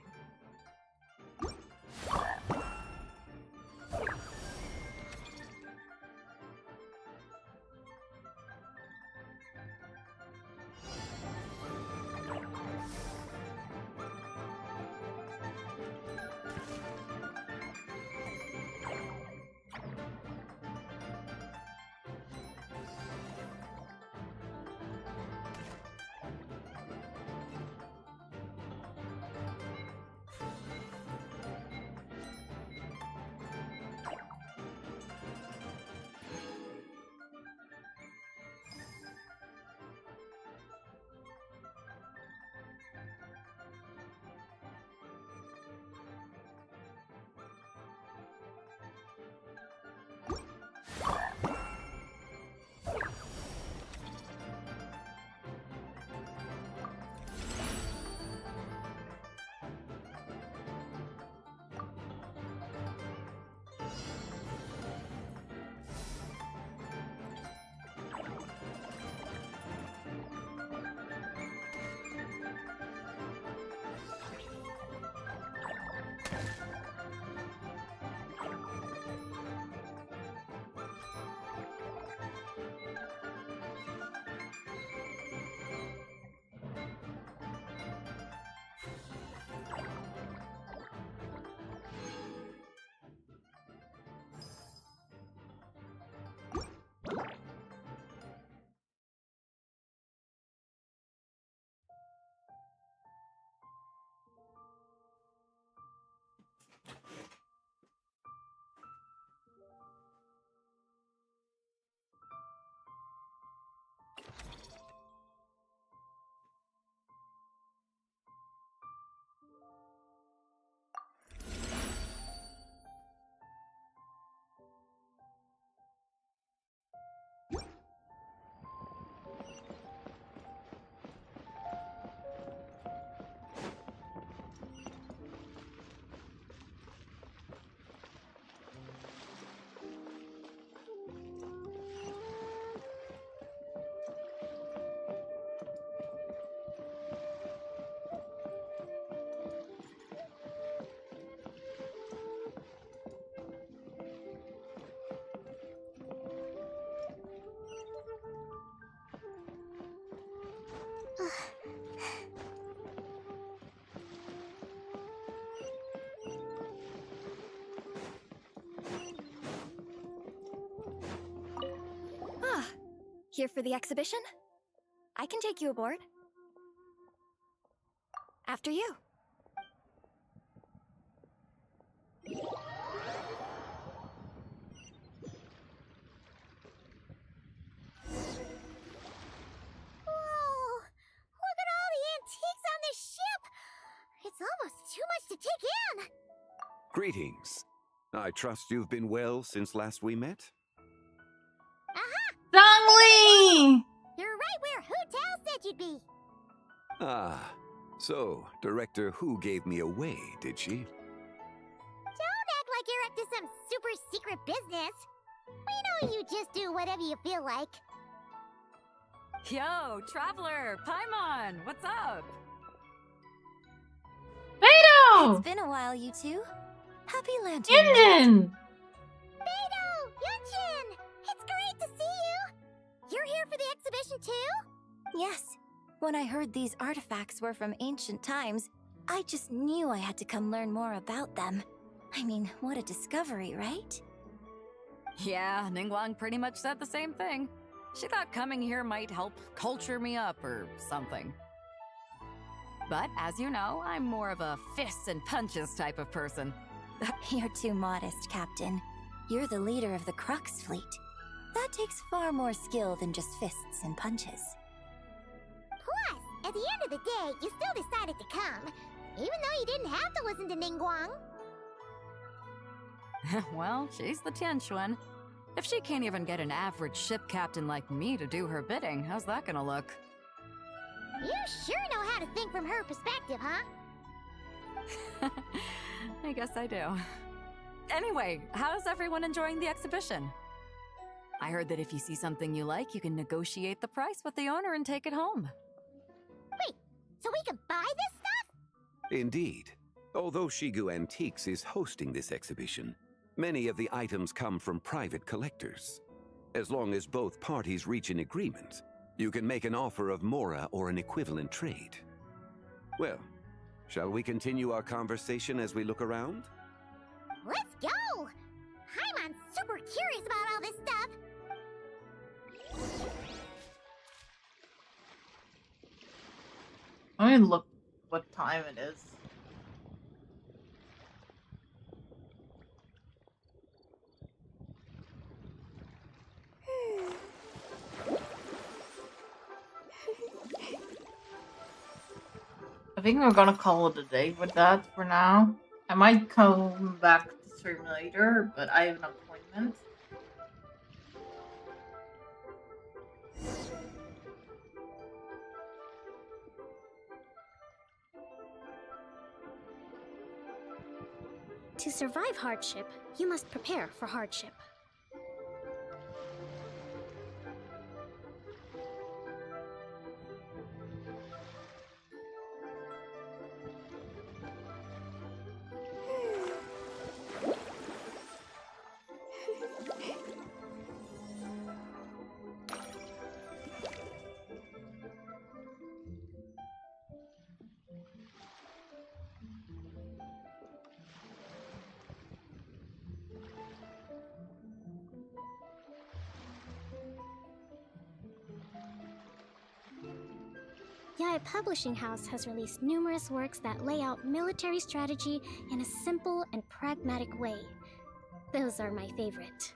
Ah, here for the exhibition? I can take you aboard. After you. Whoa! Look at all the antiques on this ship! It's almost too much to take in! Greetings. I trust you've been well since last we met? Dongli! You're right where Hu Tao said you'd be! Ah, so Director Hu gave me away, did she? Don't act like you're up to some super secret business! We know you just do whatever you feel like. Yo, Traveler, Paimon, what's up? Beidou! It's been a while, you two. Happy Lantern. Yunjin! Beidou! Yunchin! It's great to see you! You're here for the exhibition too? Yes. When I heard these artifacts were from ancient times, I just knew I had to come learn more about them. I mean, what a discovery, right? Yeah, Ningguang pretty much said the same thing. She thought coming here might help culture me up or something. But as you know, I'm more of a fists and punches type of person. You're too modest, Captain. You're the leader of the Crux fleet. That takes far more skill than just fists and punches. Plus, at the end of the day, you still decided to come, even though you didn't have to listen to Ningguang. Well, she's the Tianquan. If she can't even get an average ship captain like me to do her bidding, how's that gonna look? You sure know how to think from her perspective, huh? I guess I do. Anyway, how's everyone enjoying the exhibition? I heard that if you see something you like, you can negotiate the price with the owner and take it home. Wait, so we can buy this stuff? Indeed. Although Shigu Antiques is hosting this exhibition, many of the items come from private collectors. As long as both parties reach an agreement, you can make an offer of mora or an equivalent trade. Well, shall we continue our conversation as we look around? Let's go! I'm super curious about all this stuff. Let me look what time it is. I think we're gonna call it a day with that for now. I might come back to stream later, but I have an appointment. To survive hardship, you must prepare for hardship. Yae Publishing House has released numerous works that lay out military strategy in a simple and pragmatic way. Those are my favorite.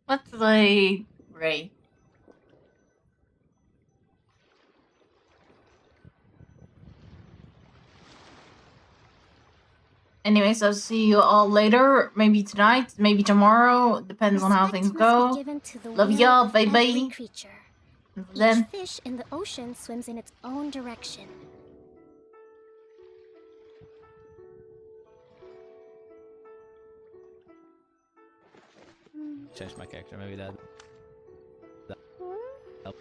Let's play Ray. Anyways, I'll see you all later. Maybe tonight, maybe tomorrow. Depends on how Respect things must go. be given to the Love will y'all. of Bye every bye. creature. Each Then. fish in the ocean swims in its own direction. Change my character, maybe that help.